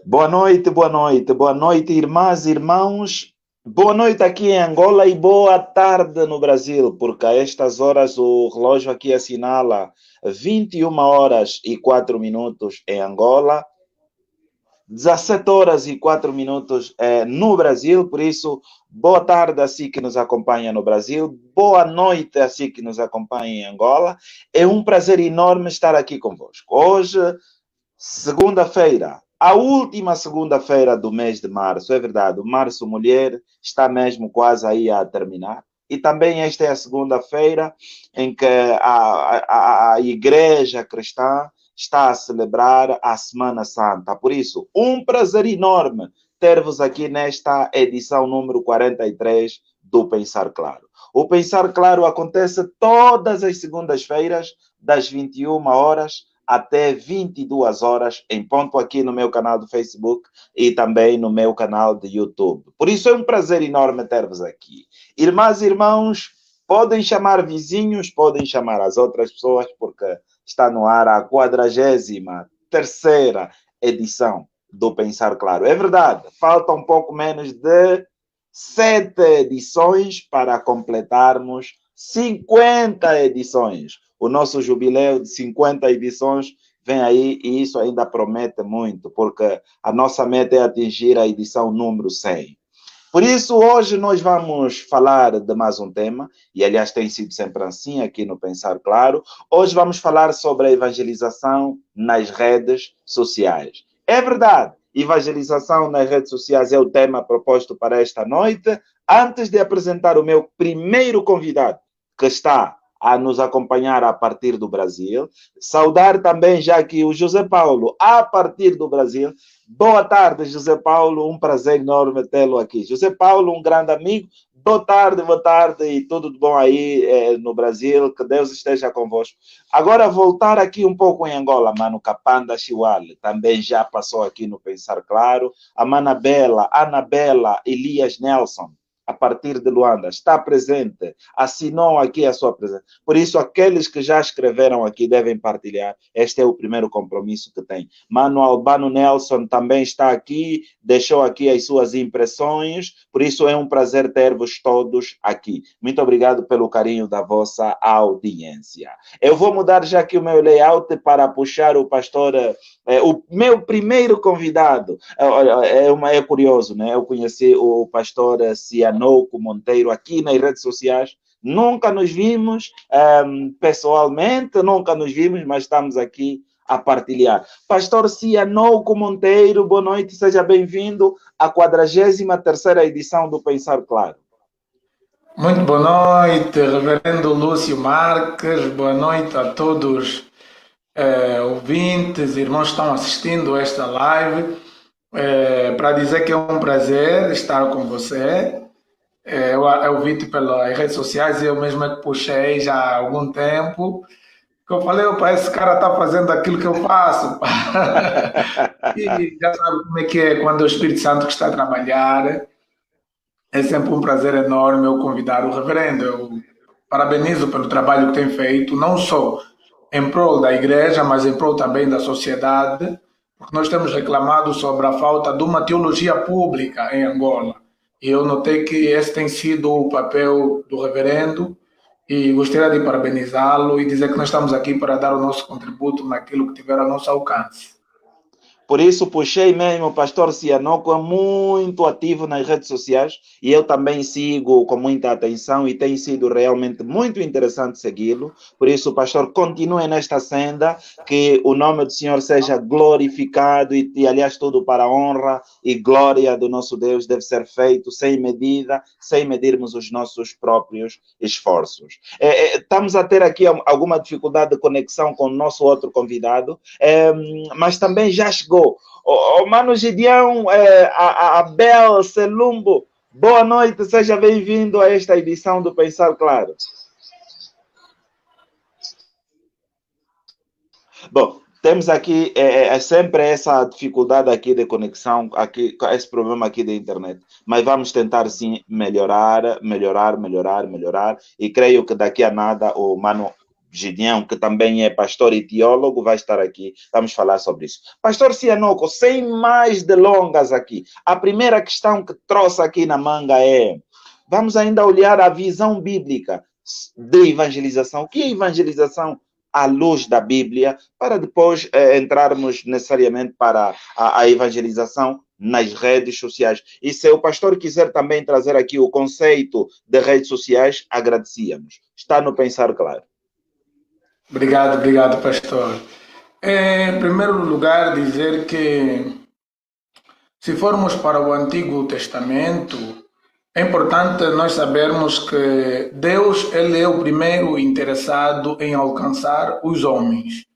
Boa noite, irmãs e irmãos. Boa noite aqui em Angola e boa tarde no Brasil, porque a estas horas o relógio aqui assinala 21 horas e 4 minutos em Angola, 17 horas e 4 minutos no Brasil, por isso, boa tarde a si que nos acompanha no Brasil, boa noite a si que nos acompanha em Angola. É um prazer enorme estar aqui convosco. Hoje, segunda-feira, a última segunda-feira do mês de março, é verdade, o Março Mulher está mesmo quase aí a terminar. E também esta é a segunda-feira em que a Igreja Cristã está a celebrar a Semana Santa. Por isso, um prazer enorme ter-vos aqui nesta edição número 43 do Pensar Claro. O Pensar Claro acontece todas as segundas-feiras, das 21 horas até 22 horas, em ponto aqui no meu canal do Facebook e também no meu canal de YouTube. Por isso é um prazer enorme ter-vos aqui. Irmãs e irmãos, podem chamar vizinhos, podem chamar as outras pessoas, porque está no ar a 43ª edição do Pensar Claro. É verdade, falta um pouco menos de 7 edições para completarmos 50 edições. O nosso jubileu de 50 edições vem aí e isso ainda promete muito, porque a nossa meta é atingir a edição número 100. Por isso, hoje nós vamos falar de mais um tema, e aliás tem sido sempre assim aqui no Pensar Claro. Hoje vamos falar sobre a evangelização nas redes sociais. É verdade, evangelização nas redes sociais é o tema proposto para esta noite. Antes de apresentar o meu primeiro convidado, que está a nos acompanhar a partir do Brasil, saudar também já que o José Paulo, a partir do Brasil. Boa tarde, José Paulo, um prazer enorme tê-lo aqui. José Paulo, um grande amigo, boa tarde e tudo de bom aí no Brasil, que Deus esteja convosco. Agora, voltar aqui um pouco em Angola, Mano Capanda Chiwale, também já passou aqui no Pensar Claro, a Manabela, Anabela Elias Nelson, a partir de Luanda, está presente, assinou aqui a sua presença. Por isso, aqueles que já escreveram aqui devem partilhar. Este é o primeiro compromisso que tem. Mano Albano Nelson também está aqui, deixou aqui as suas impressões. Por isso, é um prazer ter-vos todos aqui. Muito obrigado pelo carinho da vossa audiência. Eu vou mudar já aqui o meu layout para puxar o pastor... o meu primeiro convidado é curioso, né? Eu conheci o pastor Cianouco Monteiro aqui nas redes sociais. Nunca nos vimos pessoalmente, nunca nos vimos, mas estamos aqui a partilhar. Pastor Cianouco Monteiro, boa noite, seja bem-vindo à 43ª edição do Pensar Claro. Muito boa noite, Reverendo Lúcio Marques, boa noite a todos ouvintes, irmãos que estão assistindo esta live. Para dizer que é um prazer estar com você. Eu vi-te pelas redes sociais e eu mesmo é que puxei já há algum tempo. Que eu falei, opa, esse cara está fazendo aquilo que eu faço. E já sabe como é que é quando é o Espírito Santo que está a trabalhar. É sempre um prazer enorme eu convidar o reverendo. Eu parabenizo pelo trabalho que tem feito, não só em prol da igreja, mas em prol também da sociedade, porque nós temos reclamado sobre a falta de uma teologia pública em Angola. E eu notei que esse tem sido o papel do reverendo e gostaria de parabenizá-lo e dizer que nós estamos aqui para dar o nosso contributo naquilo que tiver a nosso alcance. Por isso, puxei mesmo o pastor Cianoco, é muito ativo nas redes sociais e eu também sigo com muita atenção e tem sido realmente muito interessante segui-lo. Por isso, pastor, continue nesta senda, que o nome do Senhor seja glorificado e aliás, tudo para a honra e glória do nosso Deus deve ser feito sem medida, sem medirmos os nossos próprios esforços. Estamos a ter aqui alguma dificuldade de conexão com o nosso outro convidado, mas também já chegou o Mano Gideão, a Abel Selumbo, boa noite, seja bem-vindo a esta edição do Pensar Claro. Bom, temos aqui sempre essa dificuldade aqui de conexão, aqui, esse problema aqui da internet, mas vamos tentar sim melhorar, e creio que daqui a nada o Mano Gideão, que também é pastor e teólogo, vai estar aqui. Vamos falar sobre isso. Pastor Cianoco, sem mais delongas aqui, a primeira questão que trouxe aqui na manga é: vamos ainda olhar a visão bíblica de evangelização. O que é evangelização à luz da Bíblia, para depois entrarmos necessariamente para a evangelização nas redes sociais. E se o pastor quiser também trazer aqui o conceito de redes sociais, agradecíamos. Está no Pensar Claro. Obrigado, pastor. Em primeiro lugar, dizer que se formos para o Antigo Testamento, é importante nós sabermos que Deus, ele é o primeiro interessado em alcançar os homens.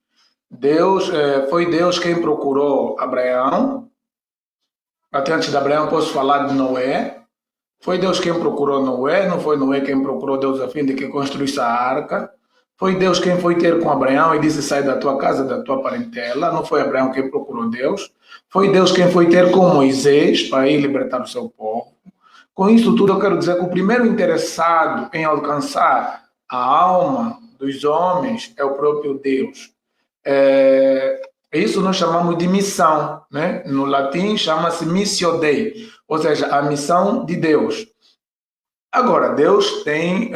Foi Deus quem procurou Abraão. Até antes de Abraão posso falar de Noé. Foi Deus quem procurou Noé, não foi Noé quem procurou Deus a fim de que construísse a arca. Foi Deus quem foi ter com Abraão e disse: sai da tua casa, da tua parentela. Não foi Abraão quem procurou Deus. Foi Deus quem foi ter com Moisés para ir libertar o seu povo. Com isso tudo eu quero dizer que o primeiro interessado em alcançar a alma dos homens é o próprio Deus. Isso nós chamamos de missão, né? No latim chama-se missio Dei, ou seja, a missão de Deus. Agora, Deus tem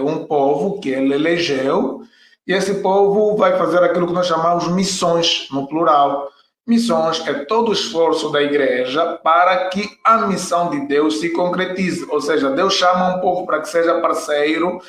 um povo que ele elegeu, e esse povo vai fazer aquilo que nós chamamos missões, no plural. Missões é todo o esforço da igreja para que a missão de Deus se concretize. Ou seja, Deus chama um povo para que seja parceiro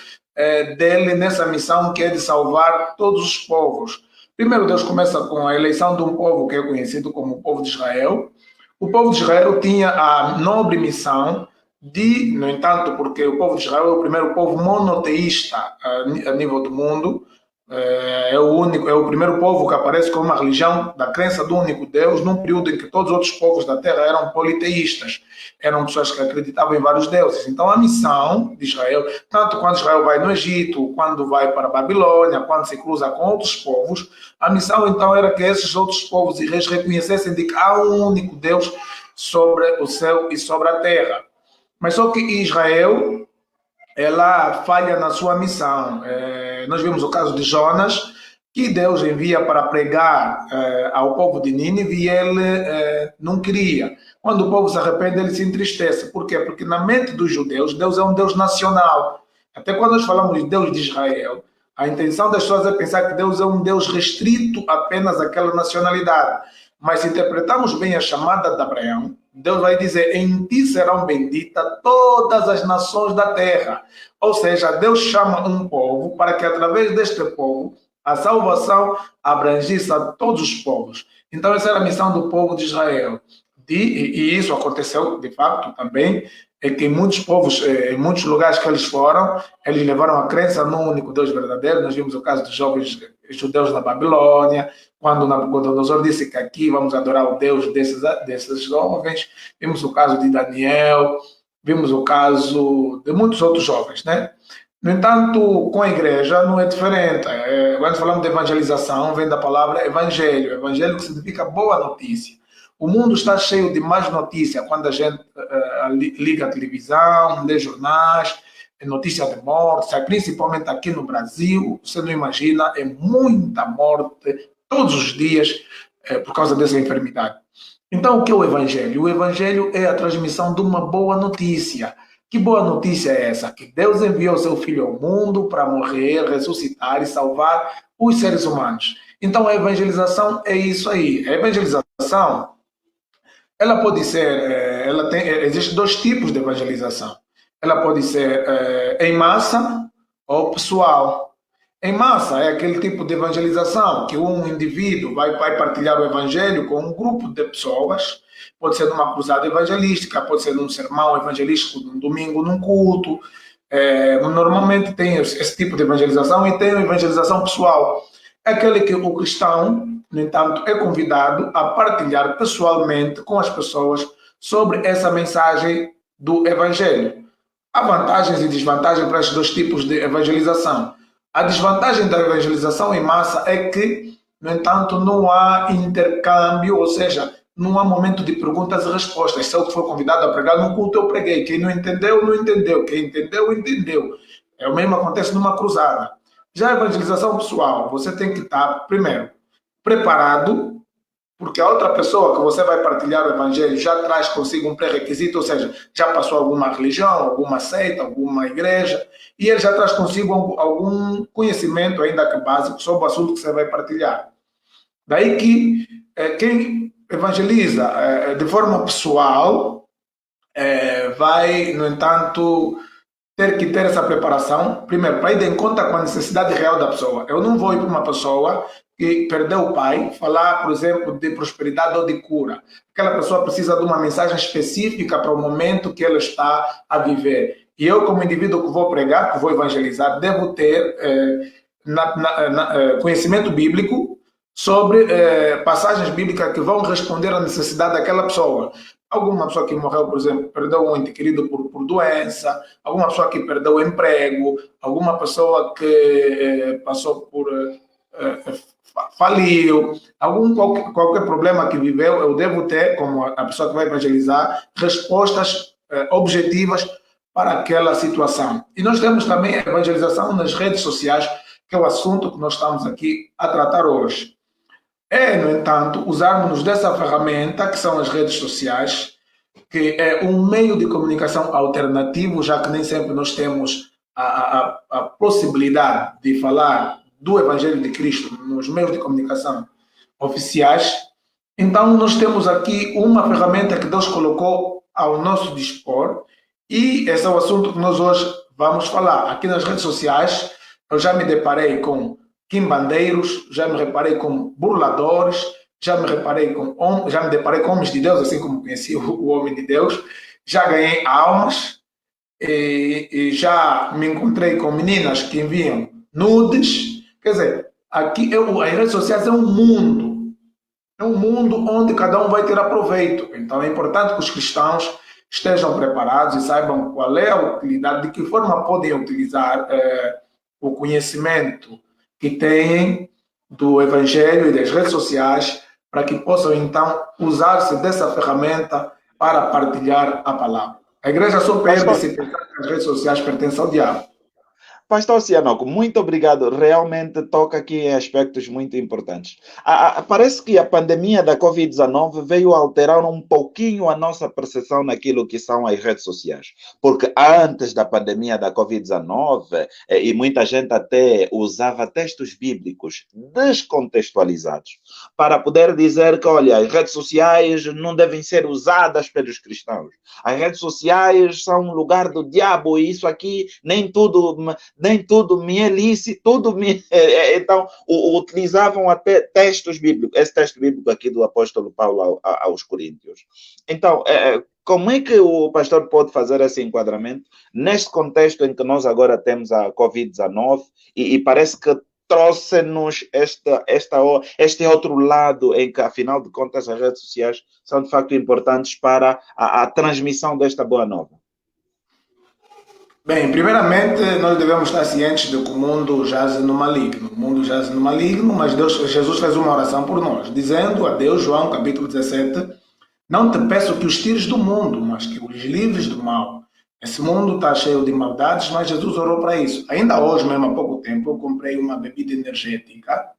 dele nessa missão que é de salvar todos os povos. Primeiro, Deus começa com a eleição de um povo que é conhecido como o povo de Israel. O povo de Israel tinha a nobre missão no entanto, porque o povo de Israel é o primeiro povo monoteísta a nível do mundo, é o primeiro povo que aparece com uma religião da crença do único Deus, num período em que todos os outros povos da terra eram politeístas, eram pessoas que acreditavam em vários deuses. Então a missão de Israel, tanto quando Israel vai no Egito, quando vai para a Babilônia, quando se cruza com outros povos, a missão então era que esses outros povos e reis reconhecessem de que há um único Deus sobre o céu e sobre a terra. Mas só que Israel, ela falha na sua missão. Nós vimos o caso de Jonas, que Deus envia para pregar ao povo de Nínive e ele não queria. Quando o povo se arrepende, ele se entristece. Por quê? Porque na mente dos judeus, Deus é um Deus nacional. Até quando nós falamos de Deus de Israel, a intenção das pessoas é pensar que Deus é um Deus restrito apenas àquela nacionalidade. Mas se interpretarmos bem a chamada de Abraão, Deus vai dizer: em ti serão benditas todas as nações da terra. Ou seja, Deus chama um povo para que através deste povo a salvação abrangisse a todos os povos. Então essa era a missão do povo de Israel. E isso aconteceu de fato também, é que em muitos povos, em muitos lugares que eles foram, eles levaram a crença no único Deus verdadeiro. Nós vimos o caso dos jovens judeus da Babilônia, quando Nabucodonosor disse que aqui vamos adorar o Deus desses jovens. Vimos o caso de Daniel, vimos o caso de muitos outros jovens, né? No entanto, com a igreja não é diferente. Quando falamos de evangelização, vem da palavra evangelho. Evangelho que significa boa notícia. O mundo está cheio de más notícias quando a gente liga a televisão, lê jornais, notícia de morte, principalmente aqui no Brasil. Você não imagina, é muita morte todos os dias por causa dessa enfermidade. Então, o que é o Evangelho? O Evangelho é a transmissão de uma boa notícia. Que boa notícia é essa? Que Deus enviou seu Filho ao mundo para morrer, ressuscitar e salvar os seres humanos. Então, a evangelização é isso aí. A evangelização, ela pode ser, existem dois tipos de evangelização. Ela pode ser em massa ou pessoal. Em massa é aquele tipo de evangelização que um indivíduo vai partilhar o evangelho com um grupo de pessoas. Pode ser numa cruzada evangelística, pode ser num sermão evangelístico, num domingo, num culto. Normalmente tem esse tipo de evangelização e tem a evangelização pessoal. É aquele que o cristão, no entanto, é convidado a partilhar pessoalmente com as pessoas sobre essa mensagem do evangelho. Há vantagens e desvantagens para esses dois tipos de evangelização. A desvantagem da evangelização em massa é que, no entanto, não há intercâmbio, ou seja, não há momento de perguntas e respostas. Se eu for convidado a pregar num culto, eu preguei. Quem não entendeu, não entendeu. Quem entendeu, entendeu. O mesmo acontece numa cruzada. Já a evangelização pessoal, você tem que estar, primeiro, preparado, porque a outra pessoa que você vai partilhar o evangelho já traz consigo um pré-requisito, ou seja, já passou alguma religião, alguma seita, alguma igreja, e ele já traz consigo algum conhecimento, ainda que básico, sobre o assunto que você vai partilhar. Daí que quem evangeliza de forma pessoal vai, no entanto, ter que ter essa preparação, primeiro, para ir de conta com a necessidade real da pessoa. Eu não vou ir para uma pessoa que perdeu o pai, falar, por exemplo, de prosperidade ou de cura. Aquela pessoa precisa de uma mensagem específica para o momento que ela está a viver. E eu, como indivíduo que vou pregar, que vou evangelizar, devo ter conhecimento bíblico sobre passagens bíblicas que vão responder à necessidade daquela pessoa. Alguma pessoa que morreu, por exemplo, perdeu um ente querido por doença, alguma pessoa que perdeu o emprego, alguma pessoa que passou por faliu, qualquer problema que viveu, eu devo ter, como a pessoa que vai evangelizar, respostas objetivas para aquela situação. E nós temos também a evangelização nas redes sociais, que é o assunto que nós estamos aqui a tratar hoje. No entanto, usarmos dessa ferramenta, que são as redes sociais, que é um meio de comunicação alternativo, já que nem sempre nós temos a possibilidade de falar do Evangelho de Cristo nos meios de comunicação oficiais. Então, nós temos aqui uma ferramenta que Deus colocou ao nosso dispor, e esse é o assunto que nós hoje vamos falar. Aqui nas redes sociais, eu já me deparei com quimbandeiros, já me reparei com burladores, já me deparei com homens de Deus, assim como conheci o homem de Deus, já ganhei almas, e já me encontrei com meninas que enviam nudes. Quer dizer, aqui as redes sociais é um mundo onde cada um vai ter aproveito. Então é importante que os cristãos estejam preparados e saibam qual é a utilidade, de que forma podem utilizar o conhecimento que têm do Evangelho e das redes sociais, para que possam então usar-se dessa ferramenta para partilhar a palavra. A igreja só perde se pensar que as redes sociais pertencem ao diabo. Pastor Cianoco, muito obrigado. Realmente toca aqui em aspectos muito importantes. Parece que a pandemia da Covid-19 veio alterar um pouquinho a nossa percepção naquilo que são as redes sociais. Porque antes da pandemia da Covid-19, e muita gente até usava textos bíblicos descontextualizados para poder dizer que, olha, as redes sociais não devem ser usadas pelos cristãos. As redes sociais são um lugar do diabo e isso aqui nem tudo me é lícito, então utilizavam até textos bíblicos, esse texto bíblico aqui do apóstolo Paulo aos Coríntios. Então, como é que o pastor pode fazer esse enquadramento neste contexto em que nós agora temos a Covid-19 e parece que trouxe-nos este outro lado em que, afinal de contas, as redes sociais são de facto importantes para a transmissão desta boa nova? Bem, primeiramente, nós devemos estar cientes de que o mundo jaz no maligno. O mundo jaz no maligno, mas Jesus fez uma oração por nós, dizendo a Deus, João capítulo 17, não te peço que os tires do mundo, mas que os livres do mal. Esse mundo está cheio de maldades, mas Jesus orou para isso. Ainda hoje, mesmo há pouco tempo, eu comprei uma bebida energética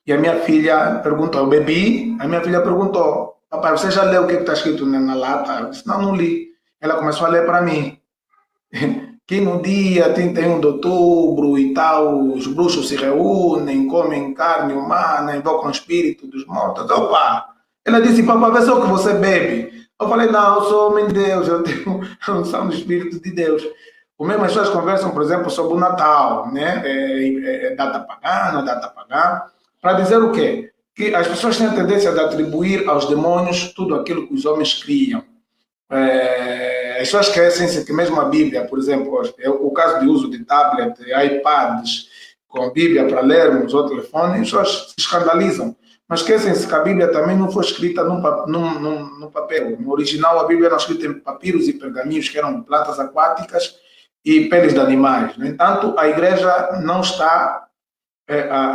e a minha filha perguntou, eu bebi, a minha filha perguntou, papai, você já leu o que está escrito na lata? Eu disse, não li. Ela começou a ler para mim. Que no dia 31 de outubro e tal, os bruxos se reúnem, comem carne humana, invocam o espírito dos mortos. Opa! Ela disse, papai, vê só o que você bebe. Eu falei, não, eu sou homem de Deus, eu tenho a unção do Espírito de Deus. O mesmo as pessoas conversam, por exemplo, sobre o Natal, né? Data pagã, data pagã. Para dizer o quê? Que as pessoas têm a tendência de atribuir aos demônios tudo aquilo que os homens criam. As pessoas esquecem-se que mesmo a Bíblia, por exemplo, o caso de uso de tablet, iPads com a Bíblia para lermos ou telefone, as pessoas se escandalizam. Mas esquecem-se que a Bíblia também não foi escrita no papel. No original, a Bíblia era escrita em papiros e pergaminhos, que eram plantas aquáticas e peles de animais. No entanto, a igreja não está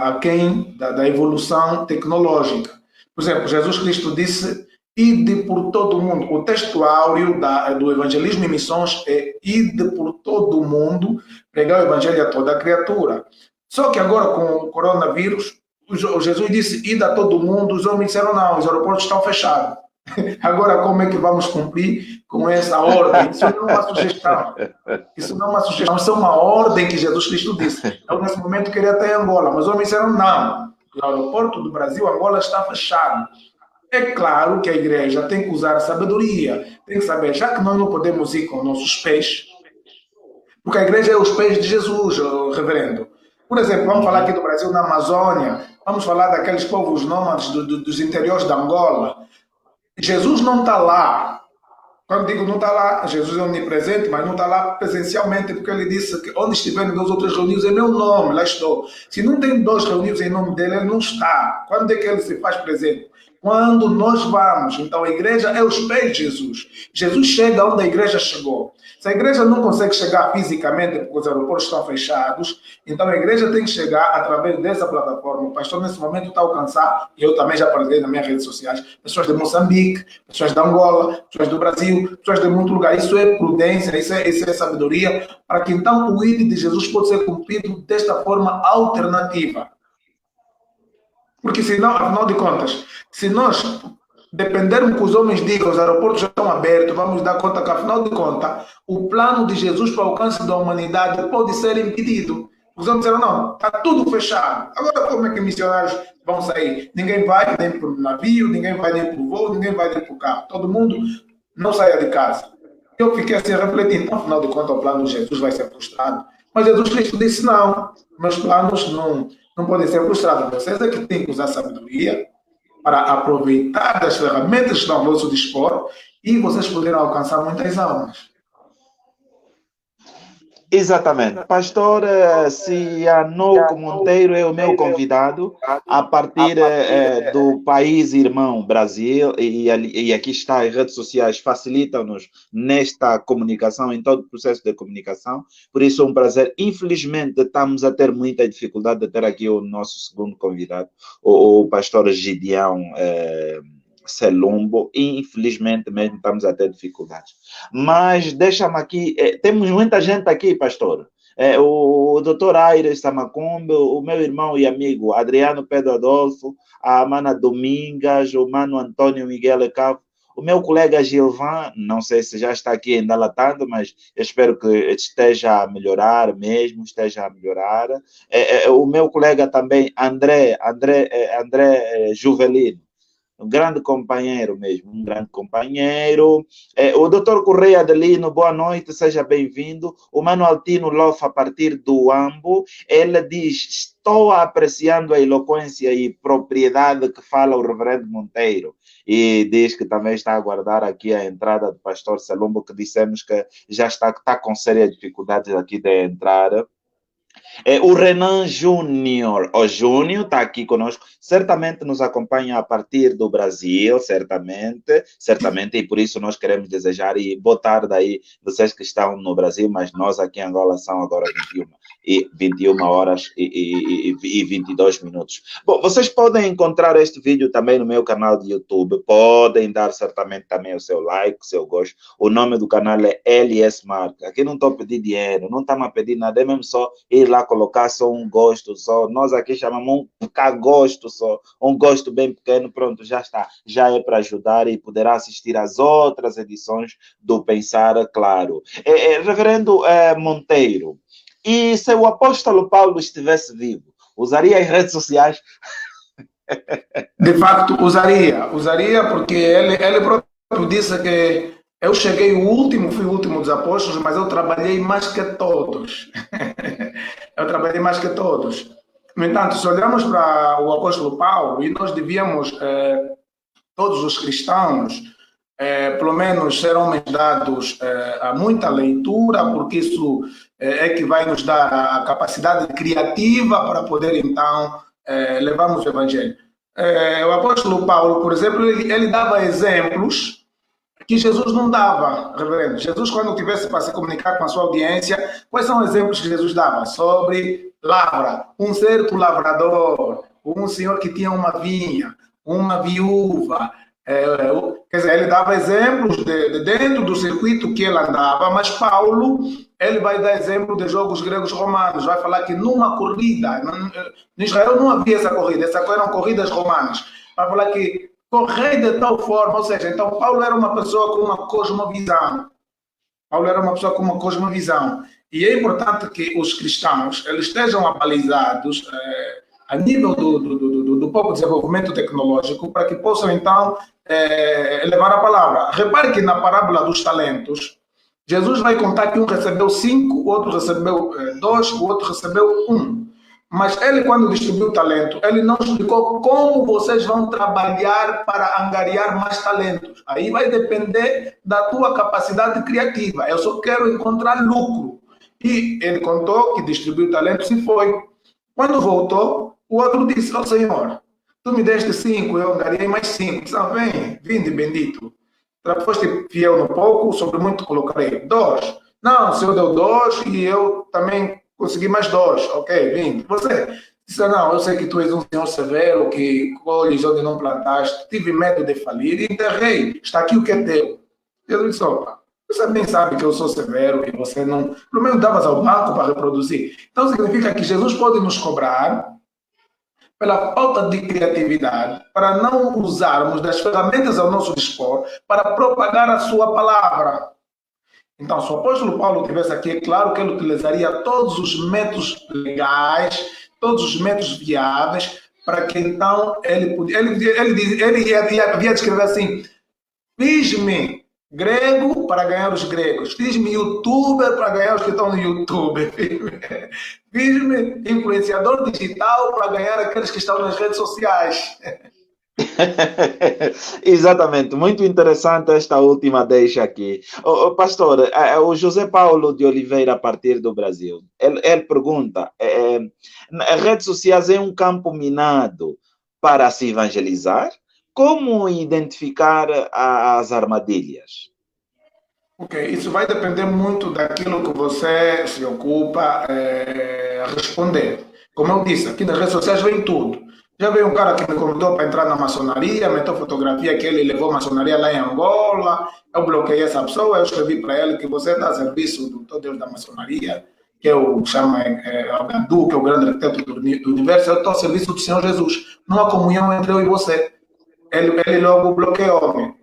aquém da evolução tecnológica. Por exemplo, Jesus Cristo disse, ide por todo o mundo. O texto áureo do evangelismo e missões é ide por todo o mundo, pregar o evangelho a toda a criatura. Só que agora com o coronavírus, o Jesus disse, ida a todo mundo, os homens disseram não, os aeroportos estão fechados. Agora como é que vamos cumprir com essa ordem? Isso não é uma sugestão. Isso não é uma sugestão, isso é uma ordem que Jesus Cristo disse. Eu nesse momento queria até Angola, mas os homens disseram não. O aeroporto do Brasil, Angola está fechado. É claro que a igreja tem que usar a sabedoria, tem que saber, já que nós não podemos ir com nossos pés, porque a igreja é os pés de Jesus, reverendo. Por exemplo, vamos falar aqui do Brasil, na Amazônia, vamos falar daqueles povos nômades dos interiores da Angola. Jesus não está lá. Quando digo não está lá, Jesus é onipresente, mas não está lá presencialmente, porque ele disse que onde estiverem 2 ou 3 reunidos em meu nome, lá estou. Se não tem 2 reunidos em nome dele, ele não está. Quando é que ele se faz presente? Quando nós vamos. Então a igreja é os pés de Jesus. Jesus chega onde a igreja chegou. Se a igreja não consegue chegar fisicamente porque os aeroportos estão fechados, então a igreja tem que chegar através dessa plataforma. O pastor nesse momento está a alcançar, e eu também já partilhei nas minhas redes sociais, pessoas de Moçambique, pessoas de Angola, pessoas do Brasil, pessoas de muito lugar. Isso é prudência, isso é sabedoria, para que então o ID de Jesus possa ser cumprido desta forma alternativa. Porque senão, afinal de contas, se nós dependermos que os homens digam os aeroportos já estão abertos, vamos dar conta que, afinal de contas, o plano de Jesus para o alcance da humanidade pode ser impedido. Os homens disseram, não, está tudo fechado. Agora como é que missionários vão sair? Ninguém vai nem para o navio, ninguém vai nem para o voo, ninguém vai nem para o carro. Todo mundo não saia de casa. Eu fiquei assim a refletir, então, afinal de contas, o plano de Jesus vai ser frustrado. Mas Jesus Cristo disse, não, meus planos não podem ser frustrados. Vocês é que têm que usar sabedoria para aproveitar das ferramentas que estão ao nosso dispor e vocês poderão alcançar muitas almas. Exatamente. Pastor Cianoco Monteiro é o meu convidado a partir do país irmão Brasil e aqui está, as redes sociais facilitam-nos nesta comunicação, em todo o processo de comunicação, por isso é um prazer. Infelizmente estamos a ter muita dificuldade de ter aqui o nosso segundo convidado, o pastor Gideão Selumbo, e infelizmente mesmo estamos a ter dificuldades. Mas deixa-me aqui, temos muita gente aqui, pastor. O doutor Aires Samacumbe, o meu irmão e amigo Adriano Pedro Adolfo, a Mana Domingas, o Mano Antônio Miguel Cabo, o meu colega Gilvan, não sei se já está aqui ainda latando, mas eu espero que esteja a melhorar mesmo, esteja a melhorar. O meu colega também, André Juvelino, um grande companheiro mesmo, um grande companheiro. O doutor Correia Adelino, boa noite, seja bem-vindo. O Mano Altino Lofa, a partir do Ambo, ele diz, estou apreciando a eloquência e propriedade que fala o reverendo Monteiro. E diz que também está a aguardar aqui a entrada do pastor Salombo, que dissemos que já está com sérias dificuldades aqui de entrar. O Renan Júnior, o Júnior está aqui conosco, certamente nos acompanha a partir do Brasil, certamente, e por isso nós queremos desejar, e boa tarde aí, vocês que estão no Brasil, mas nós aqui em Angola são agora 21 horas e 22 minutos. Bom, vocês podem encontrar este vídeo também no meu canal de YouTube, podem dar certamente também o seu like, o seu gosto. O nome do canal é LS Marca. Aqui não estou a pedir dinheiro, não estamos a pedir nada, é mesmo só ir lá colocar só um gosto só. Nós aqui chamamos um gosto só, um gosto bem pequeno, pronto, já está. Já é para ajudar e poderá assistir às outras edições do Pensar Claro. Reverendo Monteiro, e se o apóstolo Paulo estivesse vivo, usaria as redes sociais? De facto, usaria porque ele próprio disse que eu cheguei fui o último dos apóstolos, mas eu trabalhei mais que todos. Eu trabalhei mais que todos. No entanto, se olharmos para o apóstolo Paulo, e nós devíamos, todos os cristãos, pelo menos ser homens dados a muita leitura, porque isso é que vai nos dar a capacidade criativa para poder, então, levarmos o evangelho. O apóstolo Paulo, por exemplo, ele dava exemplos que Jesus não dava, reverendo. Jesus, quando tivesse para se comunicar com a sua audiência, quais são os exemplos que Jesus dava? Sobre lavra, um certo lavrador, um senhor que tinha uma vinha, uma viúva, Quer dizer, ele dava exemplos dentro do circuito que ele andava, mas Paulo, ele vai dar exemplo de jogos gregos romanos, vai falar que numa corrida, em Israel não havia essa corrida, essas eram corridas romanas, vai falar que correr de tal forma, ou seja, então Paulo era uma pessoa com uma cosmovisão, Paulo era uma pessoa com uma cosmovisão, e é importante que os cristãos eles estejam abalizados a nível do próprio desenvolvimento tecnológico para que possam então levar a palavra. Repare que na parábola dos talentos, Jesus vai contar que um recebeu 5, o outro recebeu 2, o outro recebeu 1. Mas ele, quando distribuiu o talento, ele não explicou como vocês vão trabalhar para angariar mais talentos. Aí vai depender da tua capacidade criativa. Eu só quero encontrar lucro. E ele contou que distribuiu talentos e foi. Quando voltou, o outro disse: "Ó Senhor, tu me deste 5, eu angariei mais 5. Vem, vinde bendito. Foste fiel no pouco, sobre muito colocarei. 2. Não, o Senhor deu 2 e eu também consegui mais 2. Ok, vinde. Você disse: não, eu sei que tu és um Senhor severo, que colhes onde não plantaste. Tive medo de falir e enterrei. Está aqui o que é teu. Jesus disse: opa, você nem sabe que eu sou severo e você não... Pelo menos davas ao banco para reproduzir. Então significa que Jesus pode nos cobrar pela falta de criatividade, para não usarmos das ferramentas ao nosso dispor para propagar a sua palavra. Então, se o apóstolo Paulo estivesse aqui, é claro que ele utilizaria todos os métodos legais, todos os métodos viáveis, para que então ele havia de escrever assim: fiz-me grego para ganhar os gregos, fiz-me youtuber para ganhar os que estão no YouTube, fiz-me influenciador digital para ganhar aqueles que estão nas redes sociais. Exatamente, muito interessante esta última deixa aqui. Pastor, o José Paulo de Oliveira, a partir do Brasil, ele pergunta: as redes sociais é um campo minado para se evangelizar? Como identificar as armadilhas? Ok, isso vai depender muito daquilo que você se ocupa a responder. Como eu disse, aqui nas redes sociais vem tudo. Já veio um cara que me convidou para entrar na maçonaria, meteu fotografia que ele levou a maçonaria lá em Angola. Eu bloqueei essa pessoa, eu escrevi para ele que você está a serviço do todo Deus da maçonaria, que eu chamo Gadu, que é o grande arquiteto do universo. Eu estou a serviço do Senhor Jesus. Não há comunhão entre eu e você. Ele logo bloqueou-me.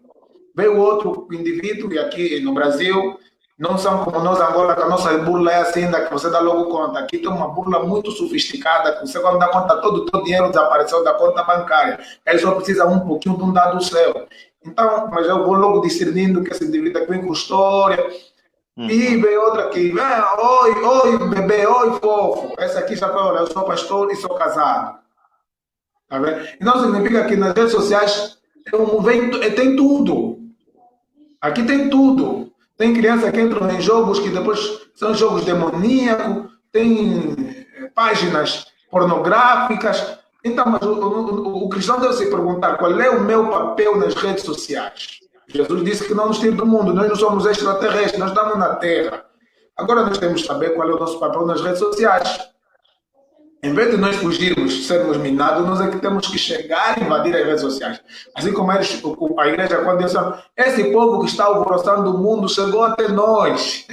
Veio outro indivíduo, e aqui no Brasil, não são como nós, Angola, que a nossa burla é assim, que você dá logo conta. Aqui tem uma burla muito sofisticada, que você, quando dá conta, todo o teu dinheiro desapareceu da conta bancária. Ele só precisa um pouquinho de um dado seu. Então, mas eu vou logo discernindo que esse indivíduo aqui vem com história. E veio outra aqui: oi, bebê, oi, fofo. Essa aqui já falou: eu sou pastor e sou casado. Tá vendo? Então significa que nas redes sociais tem tudo. Aqui tem tudo. Tem criança que entram em jogos que depois são jogos demoníacos, tem páginas pornográficas. Então, mas o cristão deve se perguntar: qual é o meu papel nas redes sociais? Jesus disse que não nos tire do mundo, nós não somos extraterrestres, nós estamos na Terra. Agora nós temos que saber qual é o nosso papel nas redes sociais. Em vez de nós fugirmos, sermos minados, nós é que temos que chegar e invadir as redes sociais. Assim como a igreja, quando diz: esse povo que está alvoroçando o mundo chegou até nós.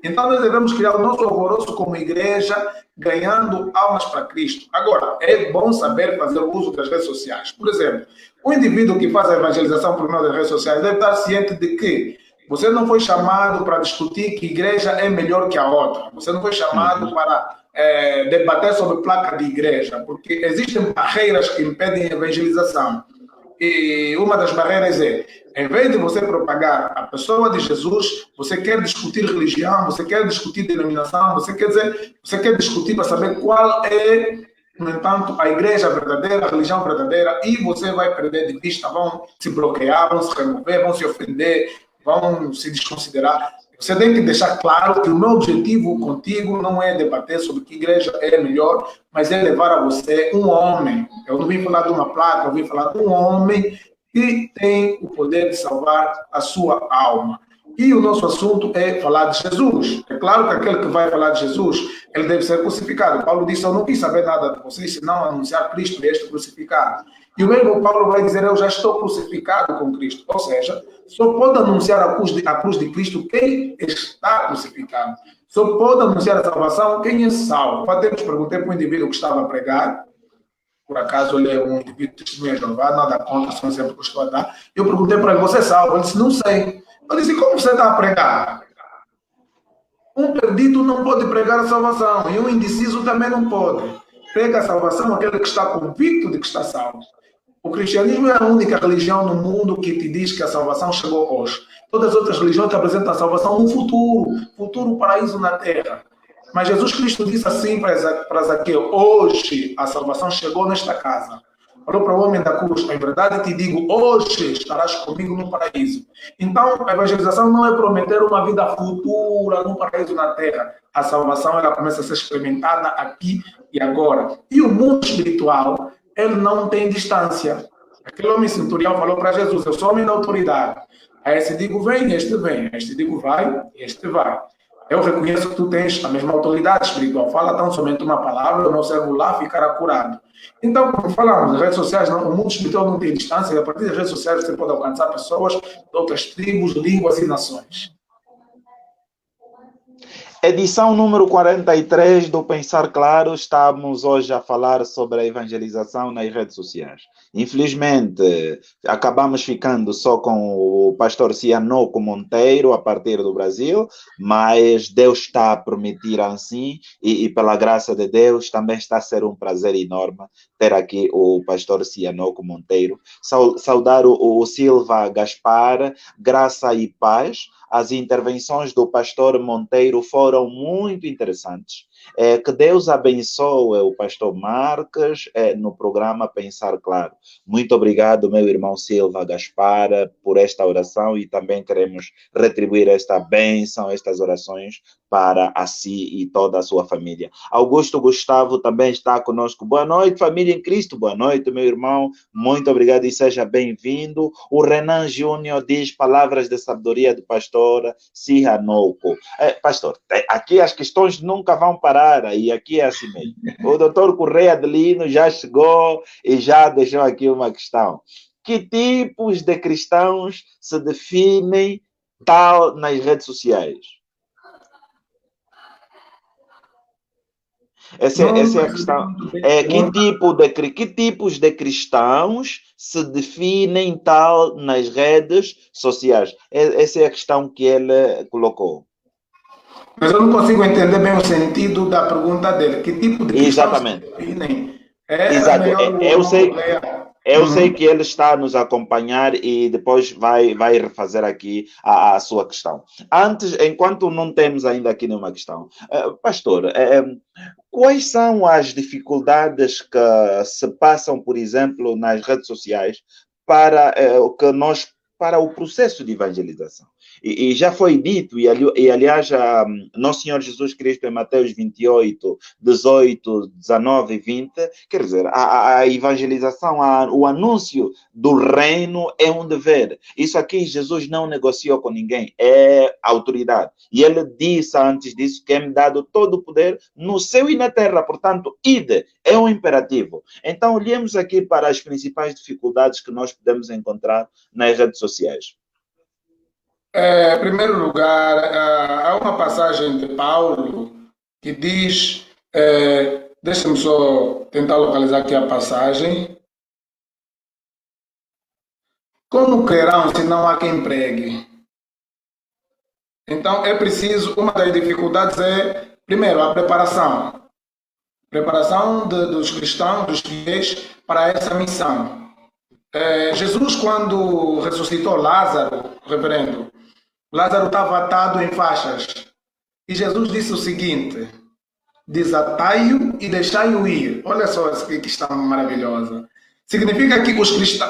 Então nós devemos criar o nosso alvoroço como igreja, ganhando almas para Cristo. Agora, é bom saber fazer o uso das redes sociais. Por exemplo, o indivíduo que faz a evangelização por meio das redes sociais deve estar ciente de que você não foi chamado para discutir que igreja é melhor que a outra. Você não foi chamado para debater sobre placa de igreja, porque existem barreiras que impedem a evangelização. E uma das barreiras é: em vez de você propagar a pessoa de Jesus, você quer discutir religião, você quer discutir denominação, você quer discutir para saber qual é, no entanto, a igreja verdadeira, a religião verdadeira, e você vai perder de vista, vão se bloquear, vão se remover, vão se ofender, vão se desconsiderar. Você tem que deixar claro que o meu objetivo contigo não é debater sobre que igreja é melhor, mas é levar a você um homem. Eu não vim falar de uma placa, eu vim falar de um homem que tem o poder de salvar a sua alma. E o nosso assunto é falar de Jesus. É claro que aquele que vai falar de Jesus, ele deve ser crucificado. Paulo disse: eu não quis saber nada de vocês, senão anunciar Cristo e este crucificado. E o mesmo Paulo vai dizer, eu já estou crucificado com Cristo. Ou seja, só pode anunciar a cruz de Cristo quem está crucificado. Só pode anunciar a salvação quem é salvo. Até nos perguntei para o indivíduo que estava a pregar, por acaso ele é um indivíduo de testemunha de Jeová, nada contra, são exemplos que eu estou a dar. Eu perguntei para ele, você é salvo? Ele disse, não sei. Eu disse, como você está a pregar? Um perdido não pode pregar a salvação, e um indeciso também não pode. Prega a salvação aquele que está convicto de que está salvo. O cristianismo é a única religião no mundo que te diz que a salvação chegou hoje. Todas as outras religiões te apresentam a salvação no futuro paraíso na terra. Mas Jesus Cristo disse assim para Zaqueu, hoje a salvação chegou nesta casa. Falou para o homem da cruz, em verdade te digo, hoje estarás comigo no paraíso. Então, a evangelização não é prometer uma vida futura no paraíso na terra. A salvação ela começa a ser experimentada aqui e agora. E o mundo espiritual, ele não tem distância. Aquele homem centurião falou para Jesus, eu sou homem da autoridade. A este digo, vem, este vem. A este digo, vai, este vai. Eu reconheço que tu tens a mesma autoridade espiritual. Fala tão somente uma palavra, o meu servo lá ficará curado. Então, como falamos, as redes sociais, o mundo espiritual não tem distância, e a partir das redes sociais você pode alcançar pessoas de outras tribos, línguas e nações. Edição número 43 do Pensar Claro, estamos hoje a falar sobre a evangelização nas redes sociais. Infelizmente, acabamos ficando só com o pastor Cianoco Monteiro a partir do Brasil, mas Deus está a permitir assim e pela graça de Deus também está a ser um prazer enorme ter aqui o pastor Cianoco Monteiro. Saudar o Silva Gaspar, graça e paz. As intervenções do pastor Monteiro foram muito interessantes. Que Deus abençoe o pastor Marques no programa Pensar Claro. Muito obrigado, meu irmão Silva Gaspar, por esta oração e também queremos retribuir esta bênção, estas orações para a si e toda a sua família. Augusto Gustavo também está conosco. Boa noite, família em Cristo. Boa noite, meu irmão. Muito obrigado e seja bem-vindo. O Renan Júnior diz palavras de sabedoria do pastor Cianoco. Pastor, aqui as questões nunca vão parar aí, aqui é assim mesmo. O doutor Correia Adelino já chegou e já deixou aqui uma questão. Que tipos de cristãos se definem tal nas redes sociais? Essa é a questão. Que tipos de cristãos se definem tal nas redes sociais? Essa é a questão que ele colocou. Mas eu não consigo entender bem o sentido da pergunta dele. Que tipo de cristãos se definem? Exato. Eu sei que ele está a nos acompanhar e depois vai refazer aqui a sua questão. Antes, enquanto não temos ainda aqui nenhuma questão, pastor, quais são as dificuldades que se passam, por exemplo, nas redes sociais para o processo de evangelização? E já foi dito, e aliás, Nosso Senhor Jesus Cristo em Mateus 28, 18, 19 e 20, quer dizer, a evangelização, o anúncio do reino é um dever. Isso aqui Jesus não negociou com ninguém, é autoridade. E ele disse antes disso que é-me dado todo o poder no céu e na terra, portanto, ide, é um imperativo. Então, olhemos aqui para as principais dificuldades que nós podemos encontrar nas redes sociais. Em primeiro lugar, há uma passagem de Paulo que diz, deixa-me só tentar localizar aqui a passagem. Como crerão se não há quem pregue? Então é preciso, uma das dificuldades é, primeiro, a preparação. Preparação dos cristãos, dos fiéis para essa missão. Jesus, quando ressuscitou Lázaro, reverendo, Lázaro estava atado em faixas. E Jesus disse o seguinte: desatai-o e deixai-o ir. Olha só essa questão maravilhosa. Significa que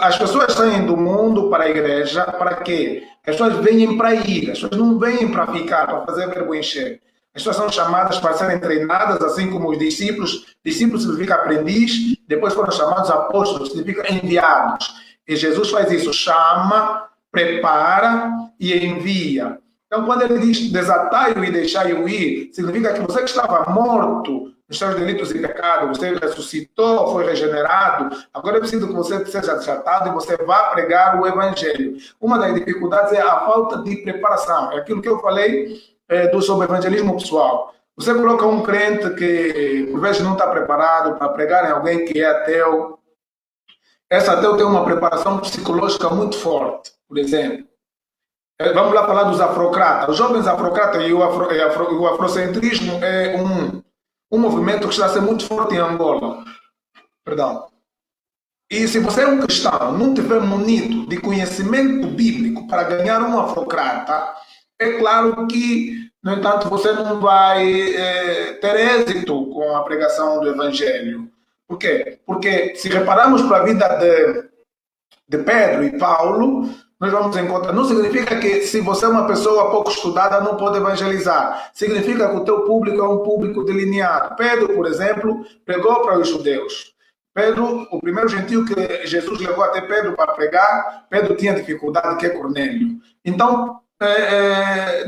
as pessoas saem do mundo para a igreja para quê? As pessoas vêm para ir. As pessoas não vêm para ficar, para fazer verbo encher. As pessoas são chamadas para serem treinadas, assim como os discípulos. Discípulos significa aprendiz, depois foram chamados apóstolos, significa enviados. E Jesus faz isso, chama, prepara e envia. Então, quando ele diz desatai-o e deixai-o ir, significa que você que estava morto nos seus delitos e pecados, você ressuscitou, foi regenerado, agora é preciso que você seja tratado e você vá pregar o evangelho. Uma das dificuldades é a falta de preparação, é aquilo que eu falei sobre evangelismo pessoal. Você coloca um crente que por vezes não está preparado para pregar em alguém que é ateu. Esse ateu tem uma preparação psicológica muito forte, por exemplo. Vamos lá falar dos afrocratas. Os jovens afrocratas e o afrocentrismo é um movimento que está a ser muito forte em Angola. Perdão. E se você é um cristão, não tiver munido de conhecimento bíblico para ganhar um afrocrata, é claro que, no entanto, você não vai ter êxito com a pregação do evangelho. Por quê? Porque se repararmos para a vida de Pedro e Paulo, nós vamos encontrar. Não significa que se você é uma pessoa pouco estudada não pode evangelizar. Significa que o teu público é um público delineado. Pedro, por exemplo, pregou para os judeus. Pedro, o primeiro gentio que Jesus levou até Pedro para pregar, Pedro tinha dificuldade, que é Cornélio. Então,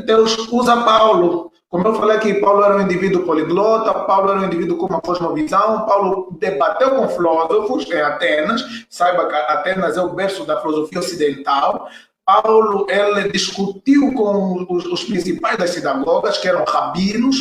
Deus usa Paulo. Como eu falei aqui, Paulo era um indivíduo poliglota, Paulo era um indivíduo com uma cosmovisão, Paulo debateu com filósofos em Atenas, saiba que Atenas é o berço da filosofia ocidental. Paulo, ele discutiu com os principais das sinagogas, que eram rabinos.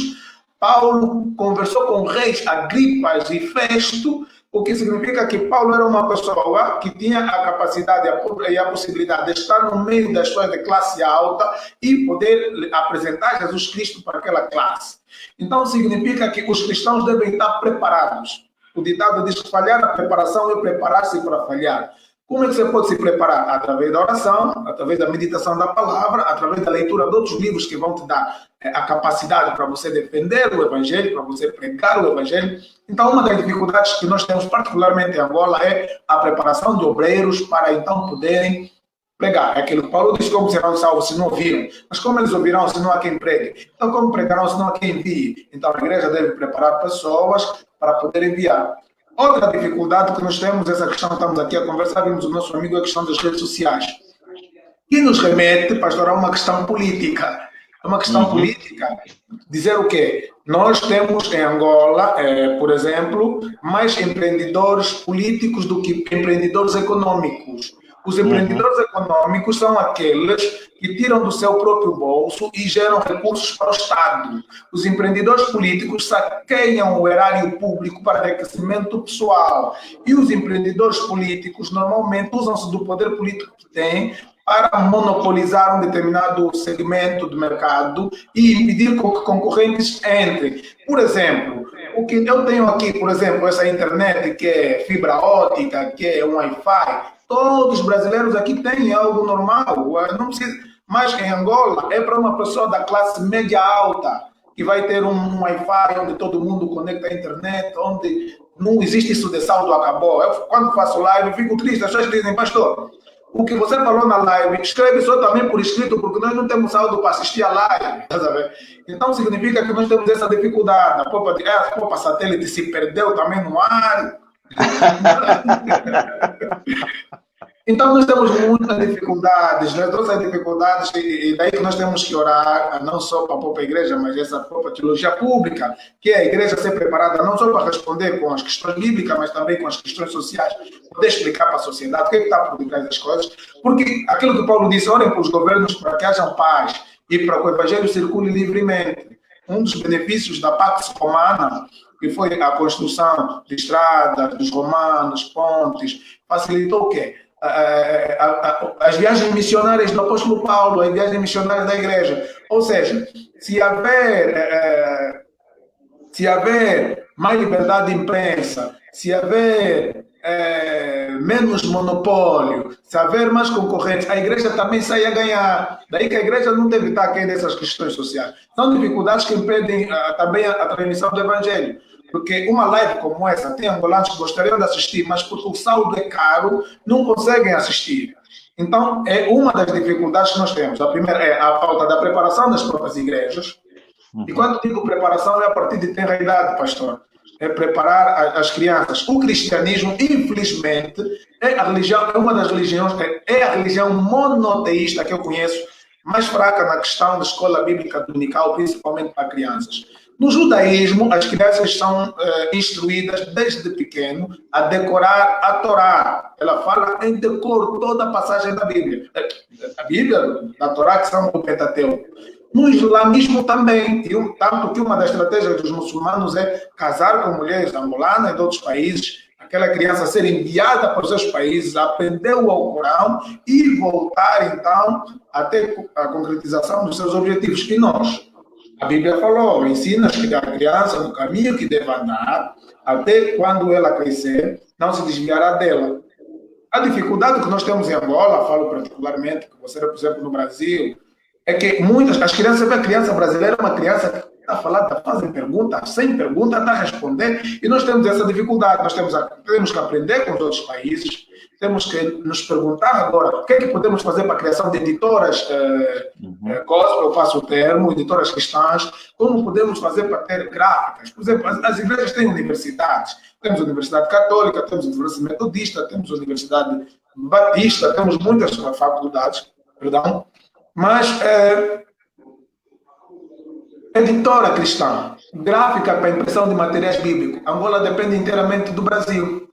Paulo conversou com reis Agripas e Festo, o que significa que Paulo era uma pessoa que tinha a capacidade e a possibilidade de estar no meio das pessoas de classe alta e poder apresentar Jesus Cristo para aquela classe. Então significa que os cristãos devem estar preparados. O ditado diz que falhar na preparação é preparar-se para falhar. Como é que você pode se preparar? Através da oração, através da meditação da palavra, através da leitura de outros livros que vão te dar a capacidade para você defender o evangelho, para você pregar o evangelho. Então, uma das dificuldades que nós temos, particularmente em Angola, é a preparação de obreiros para então poderem pregar. É aquilo que Paulo diz: como serão salvos se não ouviram? Mas como eles ouvirão se não há quem pregue? Então, como pregarão se não há quem envie? Então, a igreja deve preparar pessoas para poder enviar. Outra dificuldade que nós temos, essa questão que estamos aqui a conversar, vimos o nosso amigo, a questão das redes sociais. Que nos remete, pastor, a uma questão política. É uma questão política. Dizer o quê? Nós temos em Angola, por exemplo, mais empreendedores políticos do que empreendedores econômicos. Os empreendedores econômicos são aqueles que tiram do seu próprio bolso e geram recursos para o Estado. Os empreendedores políticos saqueiam o erário público para enriquecimento pessoal. E os empreendedores políticos normalmente usam-se do poder político que têm para monopolizar um determinado segmento do mercado e impedir que concorrentes entrem. Por exemplo, o que eu tenho aqui, por exemplo, essa internet que é fibra óptica, que é um Wi-Fi, todos os brasileiros aqui têm algo normal, não precisa, mas em Angola é para uma pessoa da classe média alta, que vai ter um Wi-Fi onde todo mundo conecta a internet, onde não existe isso de saldo acabou. Eu, quando faço live, fico triste, as pessoas dizem: pastor, o que você falou na live, escreve só também por escrito, porque nós não temos saldo para assistir a live. Então significa que nós temos essa dificuldade. A Popa satélite se perdeu também no ar. Então nós temos muitas dificuldades, né? Todas as dificuldades, e daí que nós temos que orar, não só para a própria igreja, mas essa própria teologia pública, que é a igreja ser preparada não só para responder com as questões bíblicas, mas também com as questões sociais, poder explicar para a sociedade o que está por detrás das coisas, porque aquilo que Paulo disse: orem para os governos para que hajam paz e para que o evangelho circule livremente. Um dos benefícios da Pax Romana, que foi a construção de estradas, dos romanos, pontes, facilitou o quê? As viagens missionárias do apóstolo Paulo, as viagens missionárias da igreja. Ou seja, se haver mais liberdade de imprensa, se haver menos monopólio, se haver mais concorrentes, a igreja também sai a ganhar. Daí que a igreja não deve estar aqui nessas questões sociais. São dificuldades que impedem também a transmissão do evangelho. Porque uma live como essa, tem angolanos que gostariam de assistir, mas porque o saldo é caro, não conseguem assistir. Então, é uma das dificuldades que nós temos. A primeira é a falta da preparação das próprias igrejas. E quando digo preparação, é a partir de tenra idade, pastor. É preparar as crianças. O cristianismo, infelizmente, é uma das religiões, é a religião monoteísta que eu conheço, mais fraca na questão da escola bíblica dominical, principalmente para crianças. No judaísmo, as crianças são instruídas desde pequeno a decorar a Torá. Ela fala em decor toda a passagem da Bíblia. A Bíblia, da Torá, que são o Pentateuco. No islamismo também, tanto que uma das estratégias dos muçulmanos é casar com mulheres angolanas e de outros países, aquela criança ser enviada para os seus países, aprender o Alcorão e voltar, então, até a concretização dos seus objetivos. E nós? A Bíblia falou, ensina a criança no caminho que deve andar, até quando ela crescer, não se desviará dela. A dificuldade que nós temos em Angola, falo particularmente, que você, por exemplo, no Brasil, é que as crianças, a criança brasileira é uma criança que está a falar, está fazendo pergunta, sem pergunta, está a responder, e nós temos essa dificuldade, nós temos que aprender com os outros países, temos que nos perguntar agora o que é que podemos fazer para a criação de editoras gospel, eu faço o termo, editoras cristãs, como podemos fazer para ter gráficas. Por exemplo, as igrejas têm universidades, temos a Universidade Católica, temos a Universidade Metodista, temos a Universidade Batista, temos muitas faculdades, perdão, mas editora cristã, gráfica para impressão de materiais bíblicos, Angola depende inteiramente do Brasil.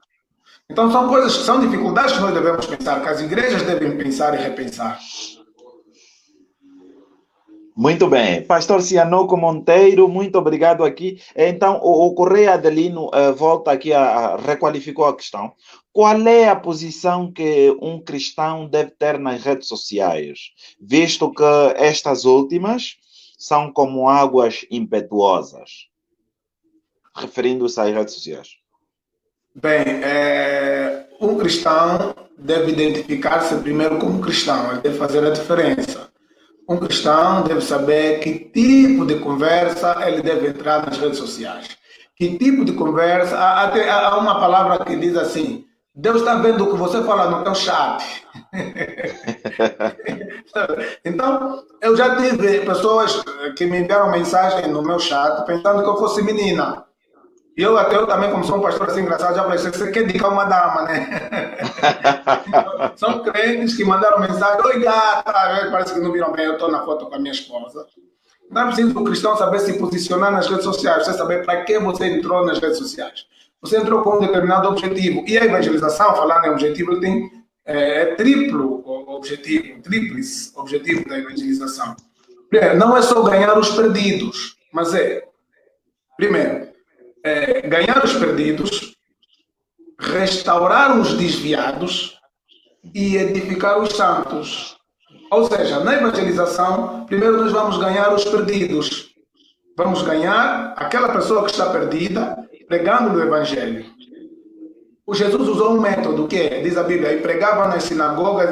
Então são coisas, são dificuldades que nós devemos pensar, que as igrejas devem pensar e repensar. Muito bem. Pastor Cianoco Monteiro, muito obrigado aqui. Então, o Correia Adelino volta aqui requalificou a questão. Qual é a posição que um cristão deve ter nas redes sociais, visto que estas últimas são como águas impetuosas, referindo-se às redes sociais? Bem, um cristão deve identificar-se primeiro como cristão, ele deve fazer a diferença. Um cristão deve saber que tipo de conversa ele deve entrar nas redes sociais. Que tipo de conversa... Há uma palavra que diz assim, Deus está vendo o que você fala no teu chat. Então, eu já tive pessoas que me enviaram mensagem no meu chat pensando que eu fosse menina. E eu também, como sou um pastor assim engraçado, já falei, você quer indicar uma dama, né? São crentes que mandaram mensagem, oi gata, parece que não viram bem, eu estou na foto com a minha esposa. Não é preciso o cristão saber se posicionar nas redes sociais, você saber para que você entrou nas redes sociais. Você entrou com um determinado objetivo. E a evangelização, falando em objetivo, ele tem triplo objetivo, tríplice objetivo da evangelização. Primeiro, não é só ganhar os perdidos, mas primeiro, ganhar os perdidos, restaurar os desviados e edificar os santos. Ou seja, na evangelização, primeiro nós vamos ganhar os perdidos. Vamos ganhar aquela pessoa que está perdida, pregando o evangelho. O Jesus usou um método que diz a Bíblia, e pregava nas sinagogas,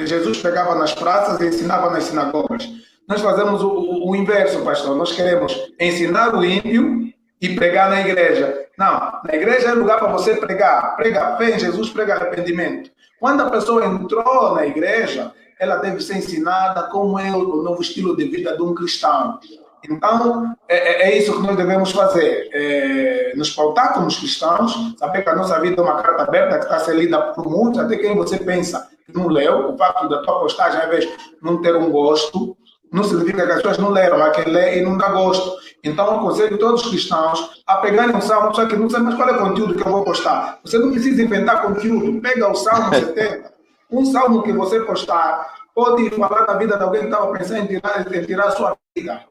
Jesus pregava nas praças e ensinava nas sinagogas. Nós fazemos o inverso, pastor. Nós queremos ensinar o ímpio e pregar na igreja. Não, na igreja é lugar para você pregar. Prega fé em Jesus, prega arrependimento. Quando a pessoa entrou na igreja, ela deve ser ensinada como é o novo estilo de vida de um cristão. Então, é isso que nós devemos fazer. Nos pautar como cristãos, saber que a nossa vida é uma carta aberta que está a ser lida por muitos, até quem você pensa que não leu. O fato da tua postagem, às vezes, não ter um gosto, não significa que as pessoas não leram, há quem lê e não dá gosto. Então, eu aconselho todos os cristãos a pegarem um salmo, só que não sei mais qual é o conteúdo que eu vou postar. Você não precisa inventar conteúdo, pega o Salmo 70, um salmo que você postar, pode falar da vida de alguém que estava pensando em tirar a sua vida.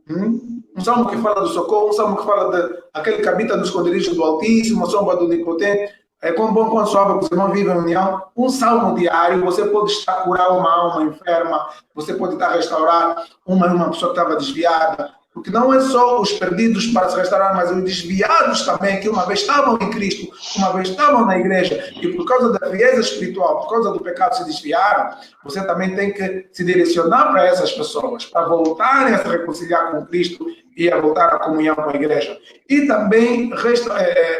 Um salmo que fala do socorro, um salmo que fala daquele que habita nos esconderijos do Altíssimo, a sombra do Onipotente, quão bom, quão suave que os irmãos vivem em união. Um salmo diário, você pode estar a curar uma alma enferma, você pode estar a restaurar uma pessoa que estava desviada, porque não é só os perdidos para se restaurar, mas os desviados também, que uma vez estavam em Cristo, uma vez estavam na igreja, e por causa da frieza espiritual, por causa do pecado se desviaram, você também tem que se direcionar para essas pessoas, para voltarem a se reconciliar com Cristo e a voltar à comunhão com a igreja. E também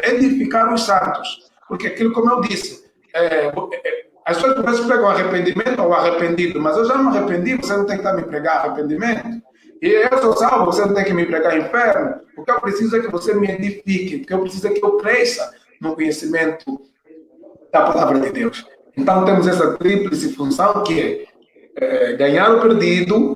edificar os santos, porque aquilo, como eu disse, as pessoas parece que pregam arrependimento ou arrependido, mas eu já me arrependi, você não tem que estar me pregar arrependimento. E eu sou salvo, você não tem que me pregar inferno, porque eu preciso é que você me edifique, porque eu preciso é que eu cresça no conhecimento da palavra de Deus. Então temos essa tríplice função que é ganhar o perdido,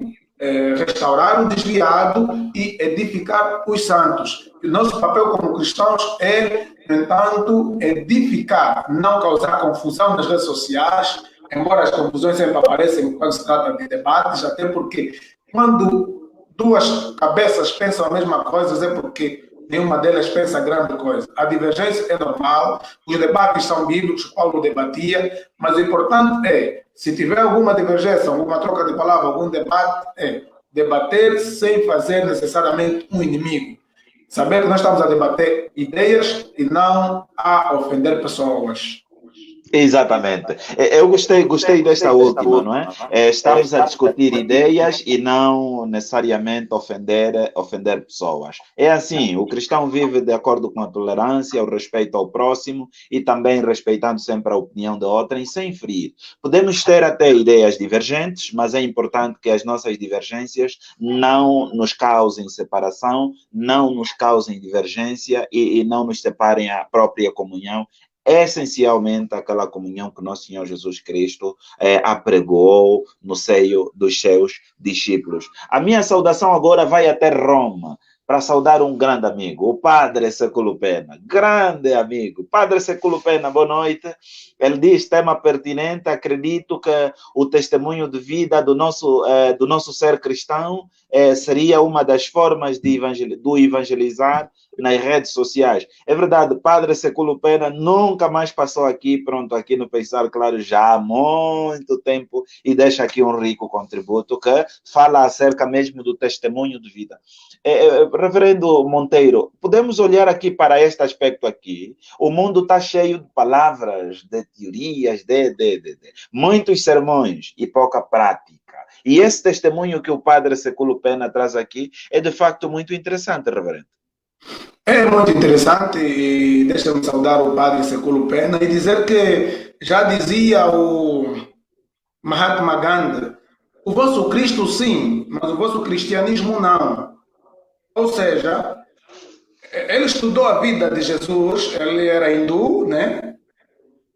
restaurar o desviado e edificar os santos. O nosso papel como cristãos é, no entanto, edificar, não causar confusão nas redes sociais, embora as confusões sempre aparecem quando se trata de debates, até porque quando duas cabeças pensam a mesma coisa é porque nenhuma delas pensa grande coisa. A divergência é normal, os debates são bíblicos, Paulo debatia, mas o importante é, se tiver alguma divergência, alguma troca de palavra, algum debate, é debater sem fazer necessariamente um inimigo. Saber que nós estamos a debater ideias e não a ofender pessoas. Exatamente. Eu gostei desta última, não é? Estamos a discutir ideias e não necessariamente ofender pessoas. É assim, o cristão vive de acordo com a tolerância, o respeito ao próximo e também respeitando sempre a opinião de outrem, sem ferir. Podemos ter até ideias divergentes, mas é importante que as nossas divergências não nos causem separação, não nos causem divergência e não nos separem a própria comunhão, essencialmente aquela comunhão que nosso Senhor Jesus Cristo apregou no seio dos seus discípulos. A minha saudação agora vai até Roma, para saudar um grande amigo, o Padre Século Pena. Grande amigo. Padre Século Pena, boa noite. Ele diz, tema pertinente, acredito que o testemunho de vida do nosso ser cristão seria uma das formas do evangelizar nas redes sociais. É verdade, Padre Século Pena nunca mais passou aqui no Pensar Claro já há muito tempo e deixa aqui um rico contributo que fala acerca mesmo do testemunho de vida. Reverendo Monteiro, podemos olhar aqui para este aspecto aqui. O mundo está cheio de palavras, de teorias, de muitos sermões e pouca prática. E esse testemunho que o Padre Século Pena traz aqui é de facto muito interessante, reverendo. É muito interessante e deixa-me saudar o Padre Século Pena e dizer que já dizia o Mahatma Gandhi, o vosso Cristo sim, mas o vosso cristianismo não. Ou seja, ele estudou a vida de Jesus, ele era hindu, né?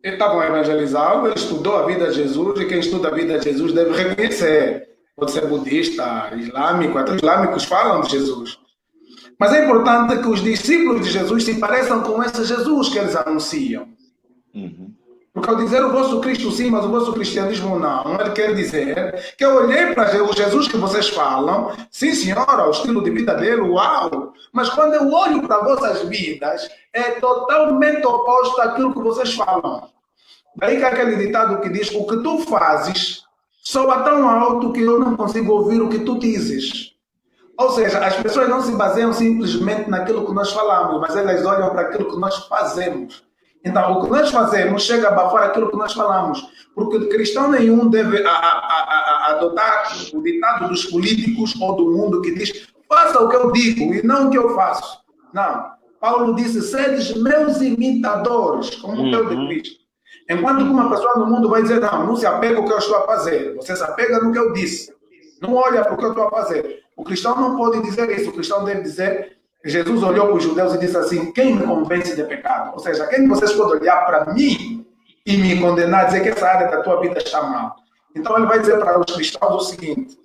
Ele estava a evangelizá-lo, ele estudou a vida de Jesus e quem estuda a vida de Jesus deve reconhecer. Pode ser budista, islâmico, até os islâmicos falam de Jesus. Mas é importante que os discípulos de Jesus se pareçam com esse Jesus que eles anunciam. Uhum. Porque ao dizer o vosso Cristo sim, mas o vosso cristianismo não, ele quer dizer que eu olhei para o Jesus que vocês falam, sim senhora, o estilo de vida dele, uau, mas quando eu olho para vossas vidas, é totalmente oposto àquilo que vocês falam. Daí que aquele ditado que diz, o que tu fazes soa tão alto que eu não consigo ouvir o que tu dizes. Ou seja, as pessoas não se baseiam simplesmente naquilo que nós falamos, mas elas olham para aquilo que nós fazemos. Então, o que nós fazemos chega a abafar aquilo que nós falamos. Porque cristão nenhum deve adotar o ditado dos políticos ou do mundo que diz faça o que eu digo e não o que eu faço. Não. Paulo disse, sedes meus imitadores, como o teu de Cristo. Enquanto que uma pessoa no mundo vai dizer, não se apega ao que eu estou a fazer. Você se apega no que eu disse. Não olha para o que eu estou a fazer. O cristão não pode dizer isso. O cristão deve dizer... Jesus olhou para os judeus e disse assim, quem me convence de pecado? Ou seja, quem vocês podem olhar para mim e me condenar, dizer que essa área da tua vida está mal? Então ele vai dizer para os cristãos o seguinte,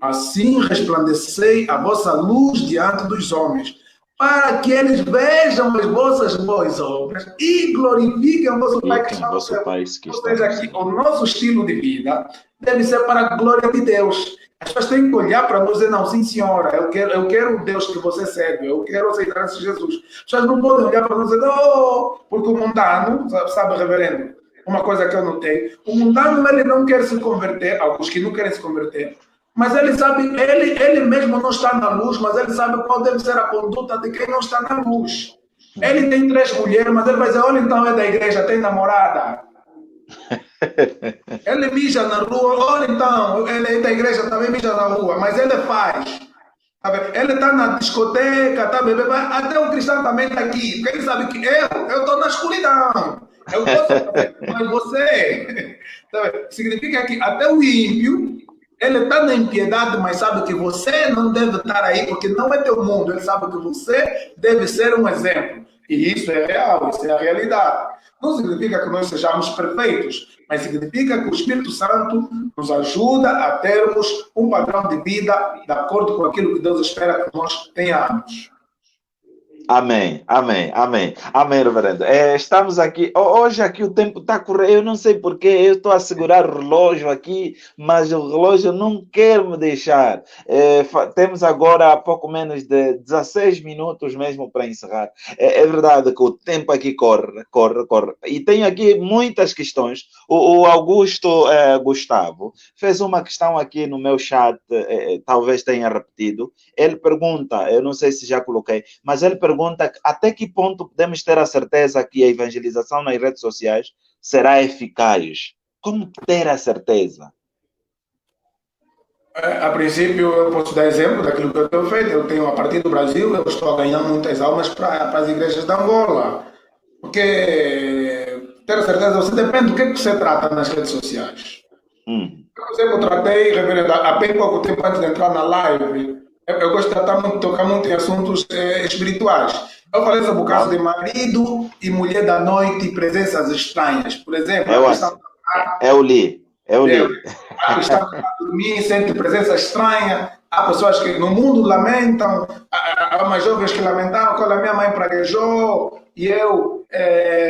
assim resplandecei a vossa luz diante dos homens, para que eles vejam as vossas boas obras e glorifiquem o vosso Pai que está no céu. Ou seja, que o nosso estilo de vida deve ser para a glória de Deus. As pessoas têm que olhar para nós e dizer, não, sim senhora, eu quero o Deus que você serve, eu quero aceitar esse Jesus. As pessoas não podem olhar para nós e dizer, não, porque o mundano, sabe, reverendo, uma coisa que eu notei, o mundano ele não quer se converter, alguns que não querem se converter, mas ele sabe, ele mesmo não está na luz, mas ele sabe qual deve ser a conduta de quem não está na luz. Ele tem 3 mulheres, mas ele vai dizer, olha então é da igreja, tem namorada. Ele mija na rua, olha então, ele é da igreja, também mija na rua, mas ele faz. Ele está na discoteca, está bebendo, até o cristão também está aqui, porque ele sabe que eu estou na escuridão. Eu posso fazer, mas você... Significa que até o ímpio, ele está na impiedade, mas sabe que você não deve estar aí, porque não é teu mundo. Ele sabe que você deve ser um exemplo. E isso é real, isso é a realidade. não significa que nós sejamos perfeitos, mas significa que o Espírito Santo nos ajuda a termos um padrão de vida de acordo com aquilo que Deus espera que nós tenhamos. Amém, amém, amém, amém, reverendo. Estamos aqui, hoje aqui o tempo está correndo, eu não sei porque, eu estou a segurar o relógio aqui, mas o relógio não quer me deixar. Temos agora pouco menos de 16 minutos mesmo para encerrar. É verdade que o tempo aqui corre, corre, corre. E tem aqui muitas questões. O Augusto Gustavo fez uma questão aqui no meu chat, talvez tenha repetido. Ele pergunta, eu não sei se já coloquei, mas ele pergunta até que ponto podemos ter a certeza que a evangelização nas redes sociais será eficaz? Como ter a certeza? A princípio, eu posso dar exemplo daquilo que eu tenho feito. Eu tenho, a partir do Brasil, eu estou a ganhar muitas almas para as igrejas de Angola. Porque ter a certeza, você depende do que você trata nas redes sociais. Por exemplo, eu tratei, reverendo, há bem pouco tempo antes de entrar na live, eu gosto de tocar muito em assuntos espirituais. Eu falei sobre o caso de marido e mulher da noite e presenças estranhas. Por exemplo, eu li. A questão de dormir, sente presença estranha. Há pessoas que no mundo lamentam, há umas jovens que lamentaram que a minha mãe praguejou e eu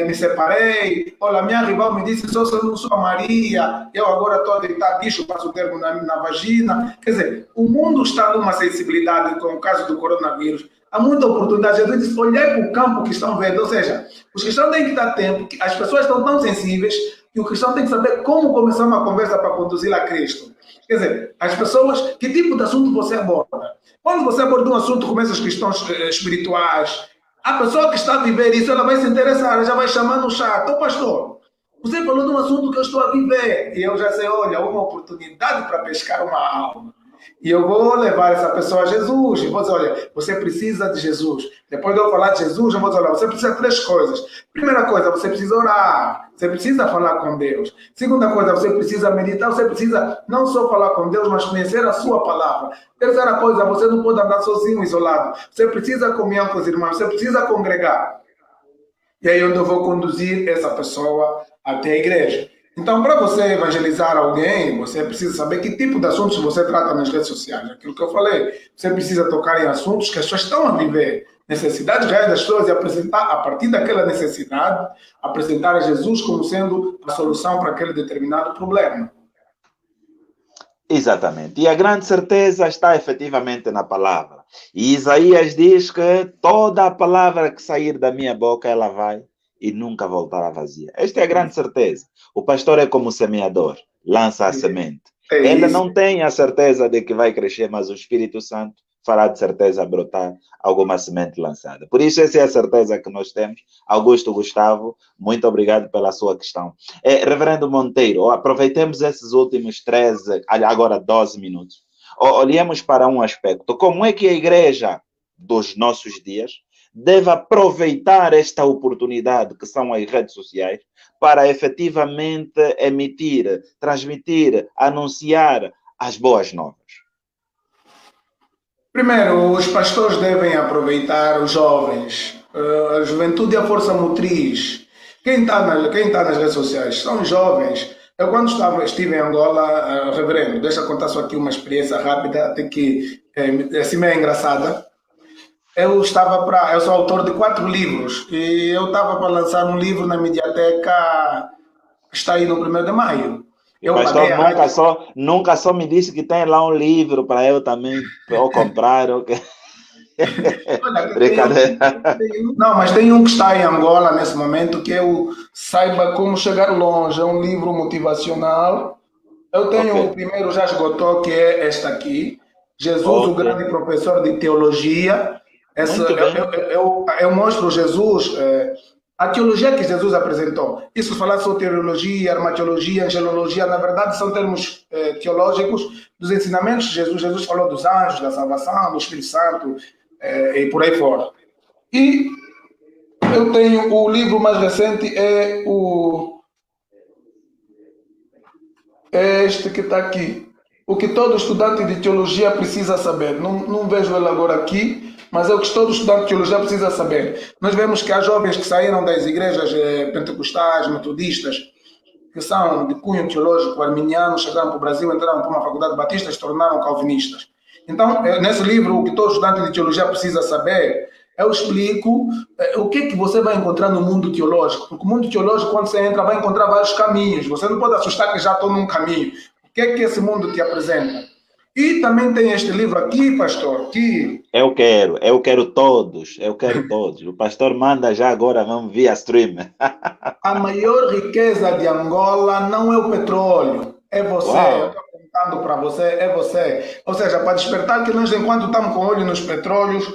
me separei. Olha, minha rival me disse, só se eu não sou a Maria, eu agora estou a deitar bicho, passo o termo na vagina. Quer dizer, o mundo está numa sensibilidade com o caso do coronavírus. Há muita oportunidade. Jesus disse, olhei para o campo que estão vendo. Ou seja, os cristãos têm que dar tempo, as pessoas estão tão sensíveis que o cristão tem que saber como começar uma conversa para conduzir a Cristo. Quer dizer, as pessoas, que tipo de assunto você aborda? Quando você aborda um assunto como essas questões espirituais, a pessoa que está a viver isso, ela vai se interessar, ela já vai chamar no chat, ô pastor, você falou de um assunto que eu estou a viver, e eu já sei, olha, uma oportunidade para pescar uma alma. E eu vou levar essa pessoa a Jesus. E vou dizer, olha, você precisa de Jesus. Depois de eu falar de Jesus, eu vou dizer, olha, você precisa de 3 coisas. Primeira coisa, você precisa orar. Você precisa falar com Deus. Segunda coisa, você precisa meditar. Você precisa não só falar com Deus, mas conhecer a sua palavra. Terceira coisa, você não pode andar sozinho, isolado. Você precisa comunhão com os irmãos. Você precisa congregar. E aí eu vou conduzir essa pessoa até a igreja. Então, para você evangelizar alguém, você precisa saber que tipo de assuntos você trata nas redes sociais. Aquilo que eu falei, você precisa tocar em assuntos que as pessoas estão a viver, necessidades reais das pessoas, e apresentar, a partir daquela necessidade, apresentar a Jesus como sendo a solução para aquele determinado problema. Exatamente. E a grande certeza está efetivamente na palavra. E Isaías diz que toda a palavra que sair da minha boca, ela vai e nunca voltará vazia. Esta é a grande certeza. O pastor é como o semeador, lança a semente. Ele não tem a certeza de que vai crescer, mas o Espírito Santo fará de certeza brotar alguma semente lançada. Por isso, essa é a certeza que nós temos. Augusto Gustavo, muito obrigado pela sua questão. Reverendo Monteiro, aproveitemos esses últimos 13, agora 12 minutos. Olhemos para um aspecto. Como é que a igreja dos nossos dias deve aproveitar esta oportunidade que são as redes sociais para efetivamente emitir, transmitir, anunciar as boas novas? Primeiro, os pastores devem aproveitar os jovens, a juventude e a força motriz. Quem está nas redes sociais são jovens. Eu, quando estive em Angola, reverendo, deixa eu contar só aqui uma experiência rápida, até que assim meio engraçada. Eu sou autor de 4 livros e eu estava para lançar um livro na Mediateca, está aí no 1º de maio. O pastor nunca só me disse que tem lá um livro para eu também comprar. Okay? Olha, brincadeira. Não, mas tem um que está em Angola nesse momento, que é o Saiba Como Chegar Longe. É um livro motivacional. Eu tenho o primeiro, já esgotou, que é este aqui. Jesus, o grande professor de teologia. Eu mostro Jesus, a teologia que Jesus apresentou. Isso falar sobre teologia, armatologia, angelologia, na verdade são termos teológicos dos ensinamentos de Jesus. Jesus falou dos anjos, da salvação, do Espírito Santo e por aí fora. E eu tenho o livro mais recente, é este que está aqui. O que todo estudante de teologia precisa saber. Não vejo ele agora aqui, mas é o que todo estudante de teologia precisa saber. Nós vemos que há jovens que saíram das igrejas pentecostais, metodistas, que são de cunho teológico arminiano, chegaram para o Brasil, entraram para uma faculdade batista e se tornaram calvinistas. Então, nesse livro, o que todo estudante de teologia precisa saber, eu explico o que é que você vai encontrar no mundo teológico. Porque o mundo teológico, quando você entra, vai encontrar vários caminhos. Você não pode assustar que já estou num caminho. O que é que esse mundo te apresenta? E também tem este livro aqui, pastor, que... Eu quero todos. O pastor manda já agora, vamos via stream. A maior riqueza de Angola não é o petróleo, é você. Eu Uau! estou apontando para você, é você. Ou seja, para despertar que nós, enquanto estamos com olho nos petróleos,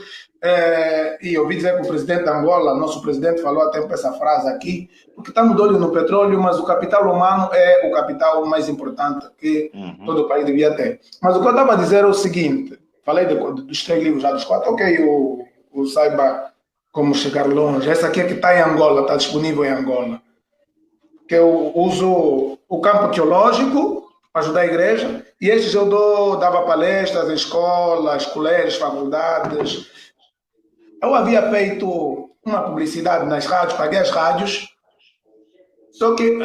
e ouvi dizer que o presidente de Angola, nosso presidente, falou até essa frase aqui, porque estamos de olho no petróleo, mas o capital humano é o capital mais importante que todo o país devia ter. Mas o que eu estava a dizer é o seguinte, falei dos 3 livros já, dos 4, ok, o Saiba Como Chegar Longe. Essa aqui é que está em Angola, está disponível em Angola. Que eu uso o campo teológico para ajudar a igreja, e estes eu dava palestras em escolas, colégios, faculdades. Eu havia feito uma publicidade nas rádios, paguei as rádios, só que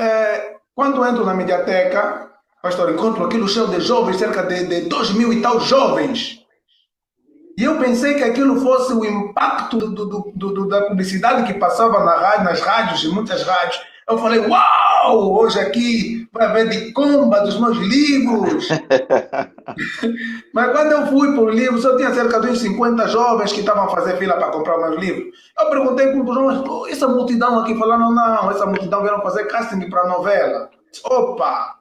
quando entro na mediateca, pastor, encontro aquilo cheio de jovens, cerca de 2.000 e tal jovens. E eu pensei que aquilo fosse o impacto da publicidade que passava nas rádios, em muitas rádios. Eu falei, uau, hoje aqui vai haver de comba dos meus livros. Mas quando eu fui para o livro, só tinha cerca de uns 50 jovens que estavam a fazer fila para comprar os meus livros. Eu perguntei para os jovens, pô, essa multidão aqui falaram, não, essa multidão vieram fazer casting para a novela. Opa!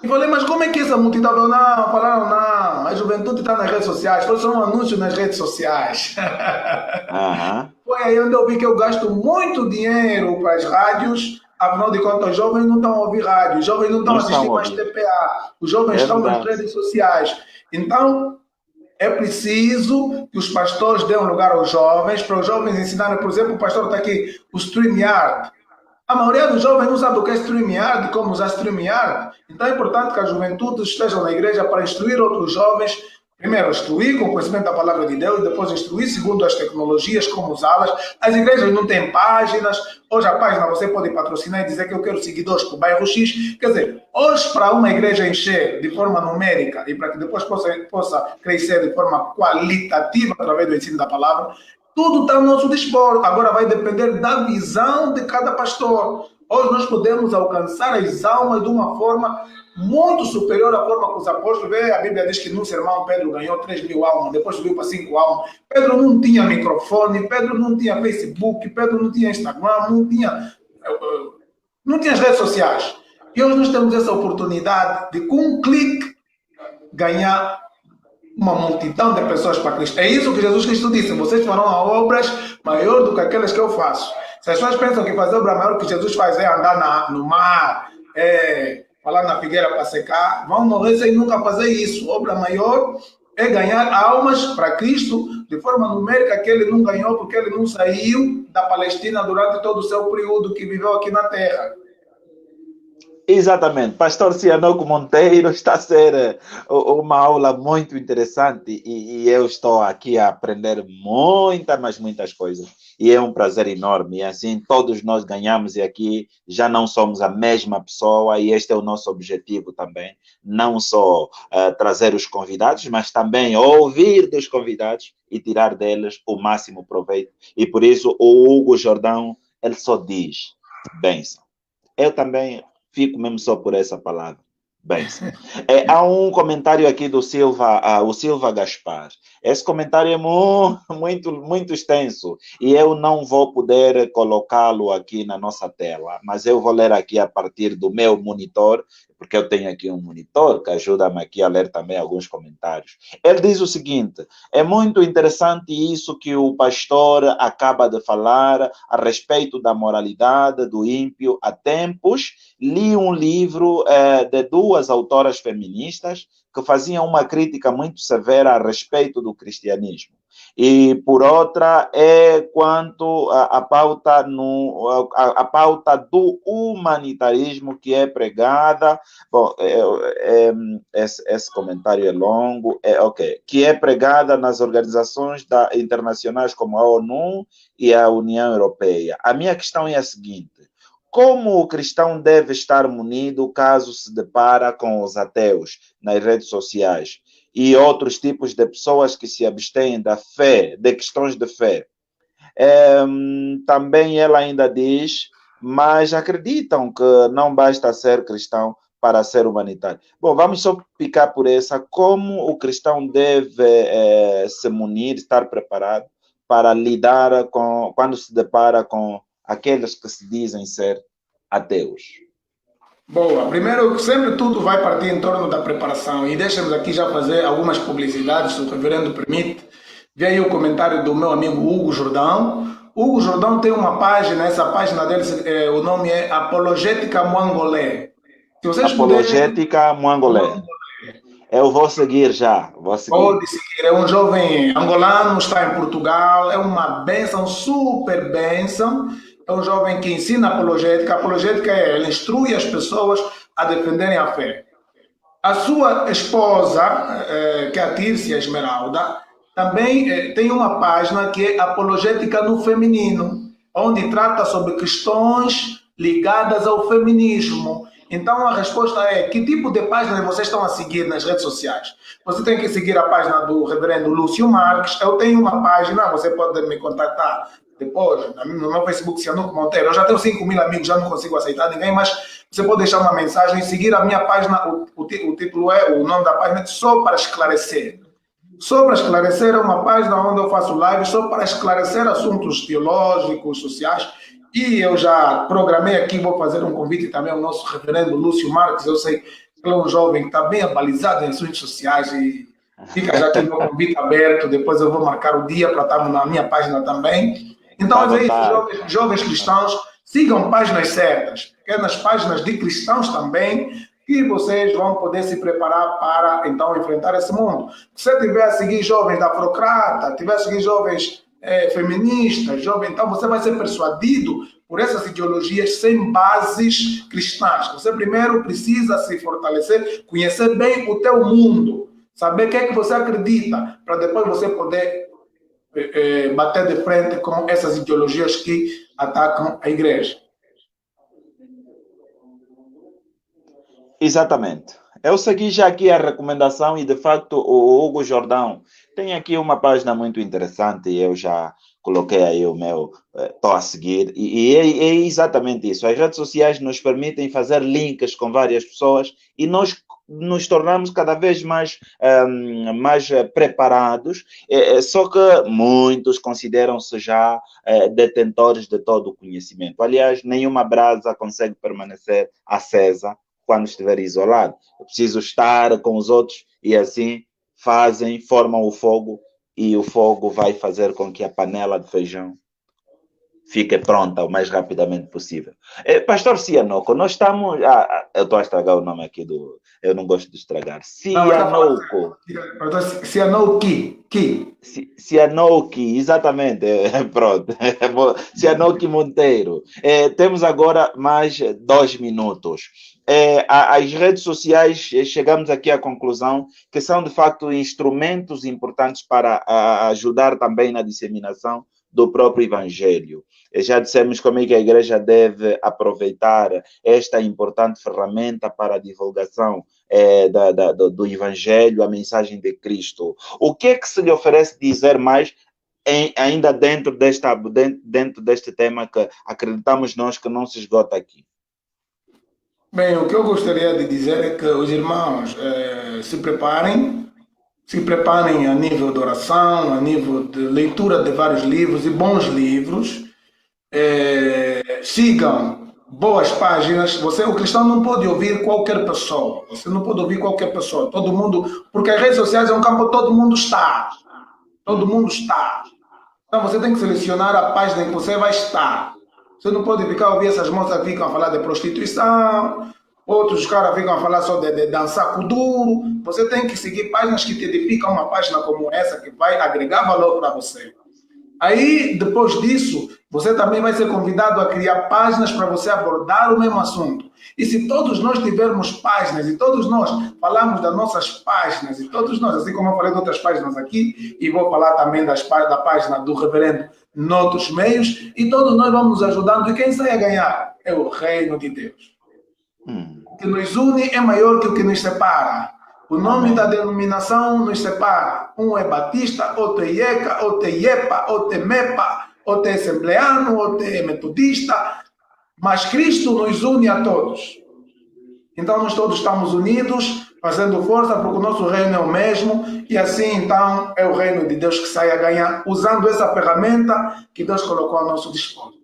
E falei, mas como é que essa multidão falou, não, falaram, não, a juventude está nas redes sociais, foi só um anúncio nas redes sociais. Foi aí onde eu vi que eu gasto muito dinheiro para as rádios, afinal de contas, os jovens não estão a ouvir rádio, os jovens não estão a assistir mais TPA, os jovens estão nas redes sociais. Então, é preciso que os pastores dêem lugar aos jovens, para os jovens ensinarem, por exemplo, o pastor está aqui, o StreamYard. A maioria dos jovens não sabe o que é StreamYard, como usar StreamYard. Então é importante que a juventude esteja na igreja para instruir outros jovens. Primeiro, instruir com o conhecimento da palavra de Deus, depois instruir segundo as tecnologias, como usá-las. As igrejas não têm páginas. Hoje a página você pode patrocinar e dizer que eu quero seguidores para o bairro X. Quer dizer, hoje para uma igreja encher de forma numérica e para que depois possa crescer de forma qualitativa através do ensino da palavra, tudo está ao nosso dispor. Agora vai depender da visão de cada pastor. Hoje nós podemos alcançar as almas de uma forma muito superior à forma que os apóstolos vê. A Bíblia diz que num sermão Pedro ganhou 3.000 almas, depois subiu para 5 almas. Pedro não tinha microfone, Pedro não tinha Facebook, Pedro não tinha Instagram, não tinha as redes sociais. E hoje nós temos essa oportunidade de, com um clique, ganhar uma multidão de pessoas para Cristo. É isso que Jesus Cristo disse: vocês farão obras maior do que aquelas que eu faço. Se as pessoas pensam que fazer obra maior que Jesus faz é andar no mar, falar na figueira para secar, vão morrer sem nunca fazer isso. Obra maior é ganhar almas para Cristo de forma numérica que ele não ganhou, porque ele não saiu da Palestina durante todo o seu período que viveu aqui na Terra. Exatamente. Pastor Cianoco Monteiro, está a ser uma aula muito interessante e eu estou aqui a aprender muitas coisas. E é um prazer enorme. E assim, todos nós ganhamos e aqui já não somos a mesma pessoa e este é o nosso objetivo também. Não só trazer os convidados, mas também ouvir dos convidados e tirar deles o máximo proveito. E por isso o Hugo Jordão, ele só diz bênção. Eu também fico mesmo só por essa palavra. Bênção. Há um comentário aqui do Silva, o Silva Gaspar. Esse comentário é muito extenso e eu não vou poder colocá-lo aqui na nossa tela, mas eu vou ler aqui a partir do meu monitor, porque eu tenho aqui um monitor que ajuda-me aqui a ler também alguns comentários. Ele diz o seguinte: é muito interessante isso que o pastor acaba de falar a respeito da moralidade do ímpio. Há tempos li um livro de duas autoras feministas que faziam uma crítica muito severa a respeito do cristianismo. E por outra é quanto à pauta, a pauta do humanitarismo que é pregada. Bom, esse comentário é longo, ok, que é pregada nas organizações internacionais como a ONU e a União Europeia. A minha questão é a seguinte: como o cristão deve estar munido caso se depara com os ateus nas redes sociais e outros tipos de pessoas que se abstêm da fé, de questões de fé? Também ela ainda diz, mas acreditam que não basta ser cristão para ser humanitário. Bom, vamos só picar por essa. Como o cristão deve se munir, estar preparado para lidar com, quando se depara com aqueles que se dizem ser ateus? Boa. Primeiro, sempre tudo vai partir em torno da preparação. E deixa-nos aqui já fazer algumas publicidades, se o reverendo permite. Vê aí o comentário do meu amigo Hugo Jordão. Hugo Jordão tem uma página, essa página dele, o nome é Apologética Mongolé. Se vocês Apologética Mongolé. Eu vou seguir já. Pode seguir. É um jovem angolano, está em Portugal. É uma bênção, super bênção. É um jovem que ensina apologética. A apologética ele instrui as pessoas a defenderem a fé. A sua esposa, que é a Tírcia Esmeralda, também tem uma página que é Apologética no Feminino, onde trata sobre questões ligadas ao feminismo. Então a resposta é: que tipo de página vocês estão a seguir nas redes sociais? Você tem que seguir a página do reverendo Lúcio Marques. Eu tenho uma página, você pode me contactar depois no meu Facebook, Cianuco Monteiro. Eu já tenho 5.000 amigos, já não consigo aceitar ninguém, mas você pode deixar uma mensagem e seguir a minha página. O título é, o nome da página é Só para Esclarecer. Só para Esclarecer é uma página onde eu faço live só para esclarecer assuntos teológicos, sociais. E eu já programei aqui, vou fazer um convite também ao nosso reverendo Lúcio Marques. Eu sei que ele é um jovem que está bem abalizado em assuntos sociais e fica já aqui o meu convite aberto. Depois eu vou marcar o dia para estar na minha página também. Então, é isso, jovens cristãos, sigam páginas certas, que é nas páginas de cristãos também, que vocês vão poder se preparar para, então, enfrentar esse mundo. Se você estiver a seguir jovens da Procrata, estiver a seguir jovens feministas, então você vai ser persuadido por essas ideologias sem bases cristãs. Você primeiro precisa se fortalecer, conhecer bem o teu mundo, saber o que é que você acredita, para depois você poder bater de frente com essas ideologias que atacam a igreja. Exatamente. Eu segui já aqui a recomendação e, de facto, o Hugo Jordão tem aqui uma página muito interessante e eu já coloquei aí o meu, estou a seguir, e é exatamente isso. As redes sociais nos permitem fazer links com várias pessoas e nós nos tornamos cada vez mais preparados, só que muitos consideram-se já detentores de todo o conhecimento. Aliás, nenhuma brasa consegue permanecer acesa quando estiver isolado. É preciso estar com os outros e assim formam o fogo e o fogo vai fazer com que a panela de feijão fique pronta o mais rapidamente possível. Pastor Cianoco, nós estamos... eu estou a estragar o nome aqui do... Eu não gosto de estragar. Cianoco. Cianoki, exatamente. Pronto. Cianoki Monteiro. Temos agora mais 2 minutos. As redes sociais, chegamos aqui à conclusão que são, de facto, instrumentos importantes para ajudar também na disseminação do próprio Evangelho. Já dissemos como é que a igreja deve aproveitar esta importante ferramenta para a divulgação do Evangelho, a mensagem de Cristo. O que é que se lhe oferece dizer mais ainda dentro deste tema que acreditamos nós que não se esgota aqui? Bem, o que eu gostaria de dizer é que os irmãos se preparem a nível de oração, a nível de leitura de vários livros e bons livros. Sigam boas páginas. O cristão não pode ouvir qualquer pessoa. Você não pode ouvir qualquer pessoa. Todo mundo, porque as redes sociais é um campo onde todo mundo está. Todo mundo está. Então você tem que selecionar a página em que você vai estar. Você não pode ficar a ouvir essas moças que ficam a falar de prostituição, outros caras ficam a falar só de dançar kuduro. Você tem que seguir páginas que te edificam, uma página como essa que vai agregar valor para você. Aí, depois disso, você também vai ser convidado a criar páginas para você abordar o mesmo assunto. E se todos nós tivermos páginas, e todos nós falarmos das nossas páginas, e todos nós, assim como eu falei de outras páginas aqui, e vou falar também da página do reverendo noutros meios, e todos nós vamos nos ajudando, e quem sai a ganhar é o reino de Deus. O que nos une é maior que o que nos separa. O nome da denominação nos separa. Um é batista, outro é IECA, outro é IEPA, outro é MEPA, outro é assembleano, outro é metodista. Mas Cristo nos une a todos. Então nós todos estamos unidos, fazendo força, porque o nosso reino é o mesmo. E assim, então, é o reino de Deus que sai a ganhar, usando essa ferramenta que Deus colocou ao nosso dispor.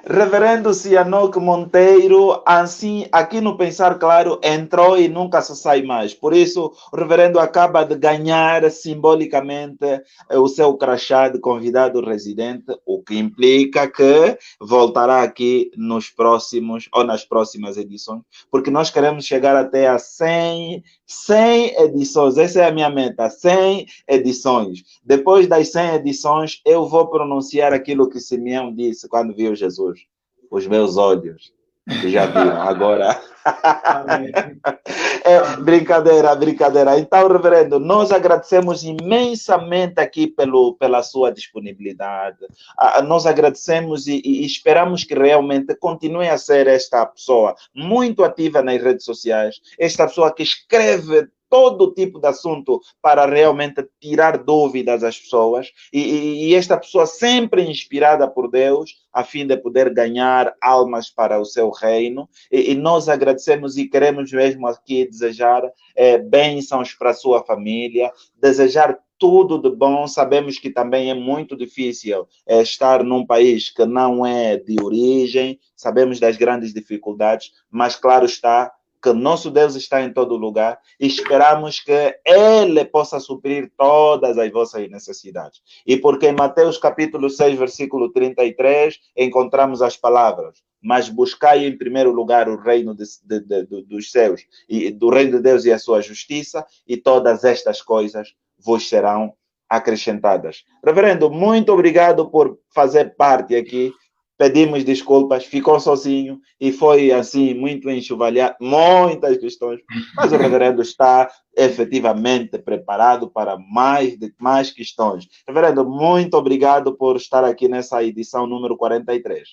Reverendo Cianoque Monteiro, assim, aqui no Pensar Claro, entrou e nunca se sai mais. Por isso, o reverendo acaba de ganhar simbolicamente o seu crachá de convidado residente, o que implica que voltará aqui nos próximos ou nas próximas edições, porque nós queremos chegar até a 100 edições. Essa é a minha meta, 100 edições. Depois das 100 edições, eu vou pronunciar aquilo que Simeão disse quando viu Jesus. Os meus olhos já viram. Agora... É brincadeira. Então, reverendo, nós agradecemos imensamente aqui pela sua disponibilidade. Nós agradecemos e esperamos que realmente continue a ser esta pessoa muito ativa nas redes sociais, esta pessoa que escreve todo tipo de assunto para realmente tirar dúvidas às pessoas e esta pessoa sempre inspirada por Deus a fim de poder ganhar almas para o seu reino e nós agradecemos e queremos mesmo aqui desejar bênçãos para a sua família, desejar tudo de bom. Sabemos que também é muito difícil estar num país que não é de origem, sabemos das grandes dificuldades, mas claro está que nosso Deus está em todo lugar e esperamos que Ele possa suprir todas as vossas necessidades. E porque em Mateus capítulo 6, versículo 33, encontramos as palavras: mas buscai em primeiro lugar o reino dos céus, e do reino de Deus e a sua justiça, e todas estas coisas vos serão acrescentadas. Reverendo, muito obrigado por fazer parte aqui. Pedimos desculpas, ficou sozinho e foi assim muito enxovalhado, muitas questões, mas o reverendo está efetivamente preparado para mais questões. Reverendo, muito obrigado por estar aqui nessa edição número 43.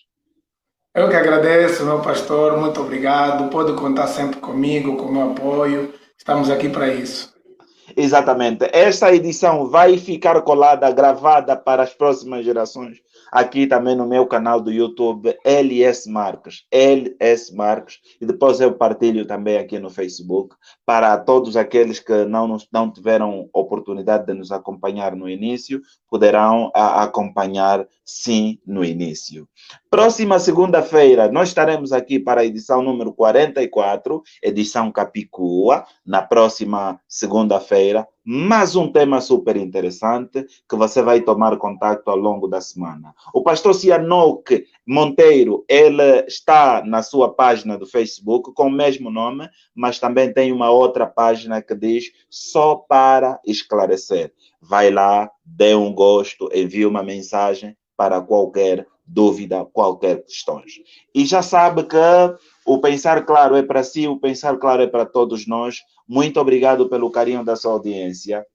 Eu que agradeço, meu pastor, muito obrigado. Pode contar sempre comigo, com o meu apoio. Estamos aqui para isso. Exatamente. Esta edição vai ficar colada, gravada para as próximas gerações. Aqui também no meu canal do YouTube, LS Marques. E depois eu partilho também aqui no Facebook para todos aqueles que não tiveram oportunidade de nos acompanhar no início, poderão acompanhar sim no início. Próxima segunda-feira, nós estaremos aqui para a edição número 44, edição Capicua, na próxima segunda-feira. Mais um tema super interessante que você vai tomar contato ao longo da semana. O pastor Cianoque Monteiro, ele está na sua página do Facebook com o mesmo nome, mas também tem uma outra página que diz Só para Esclarecer. Vai lá, dê um gosto, envie uma mensagem para qualquer dúvida, qualquer questão. E já sabe que o Pensar Claro é para si, o Pensar Claro é para todos nós. Muito obrigado pelo carinho da sua audiência.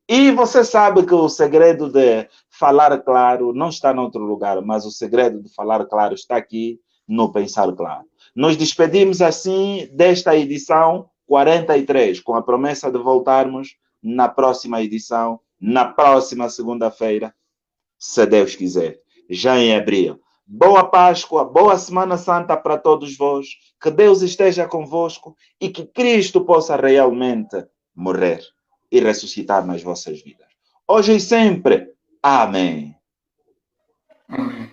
E você sabe que o segredo de falar claro não está em outro lugar, mas o segredo de falar claro está aqui no Pensar Claro. Nos despedimos assim desta edição 43, com a promessa de voltarmos na próxima edição, na próxima segunda-feira, se Deus quiser, já em abril. Boa Páscoa, boa Semana Santa para todos vós, que Deus esteja convosco e que Cristo possa realmente morrer e ressuscitar nas vossas vidas. Hoje e sempre. Amém. Amém.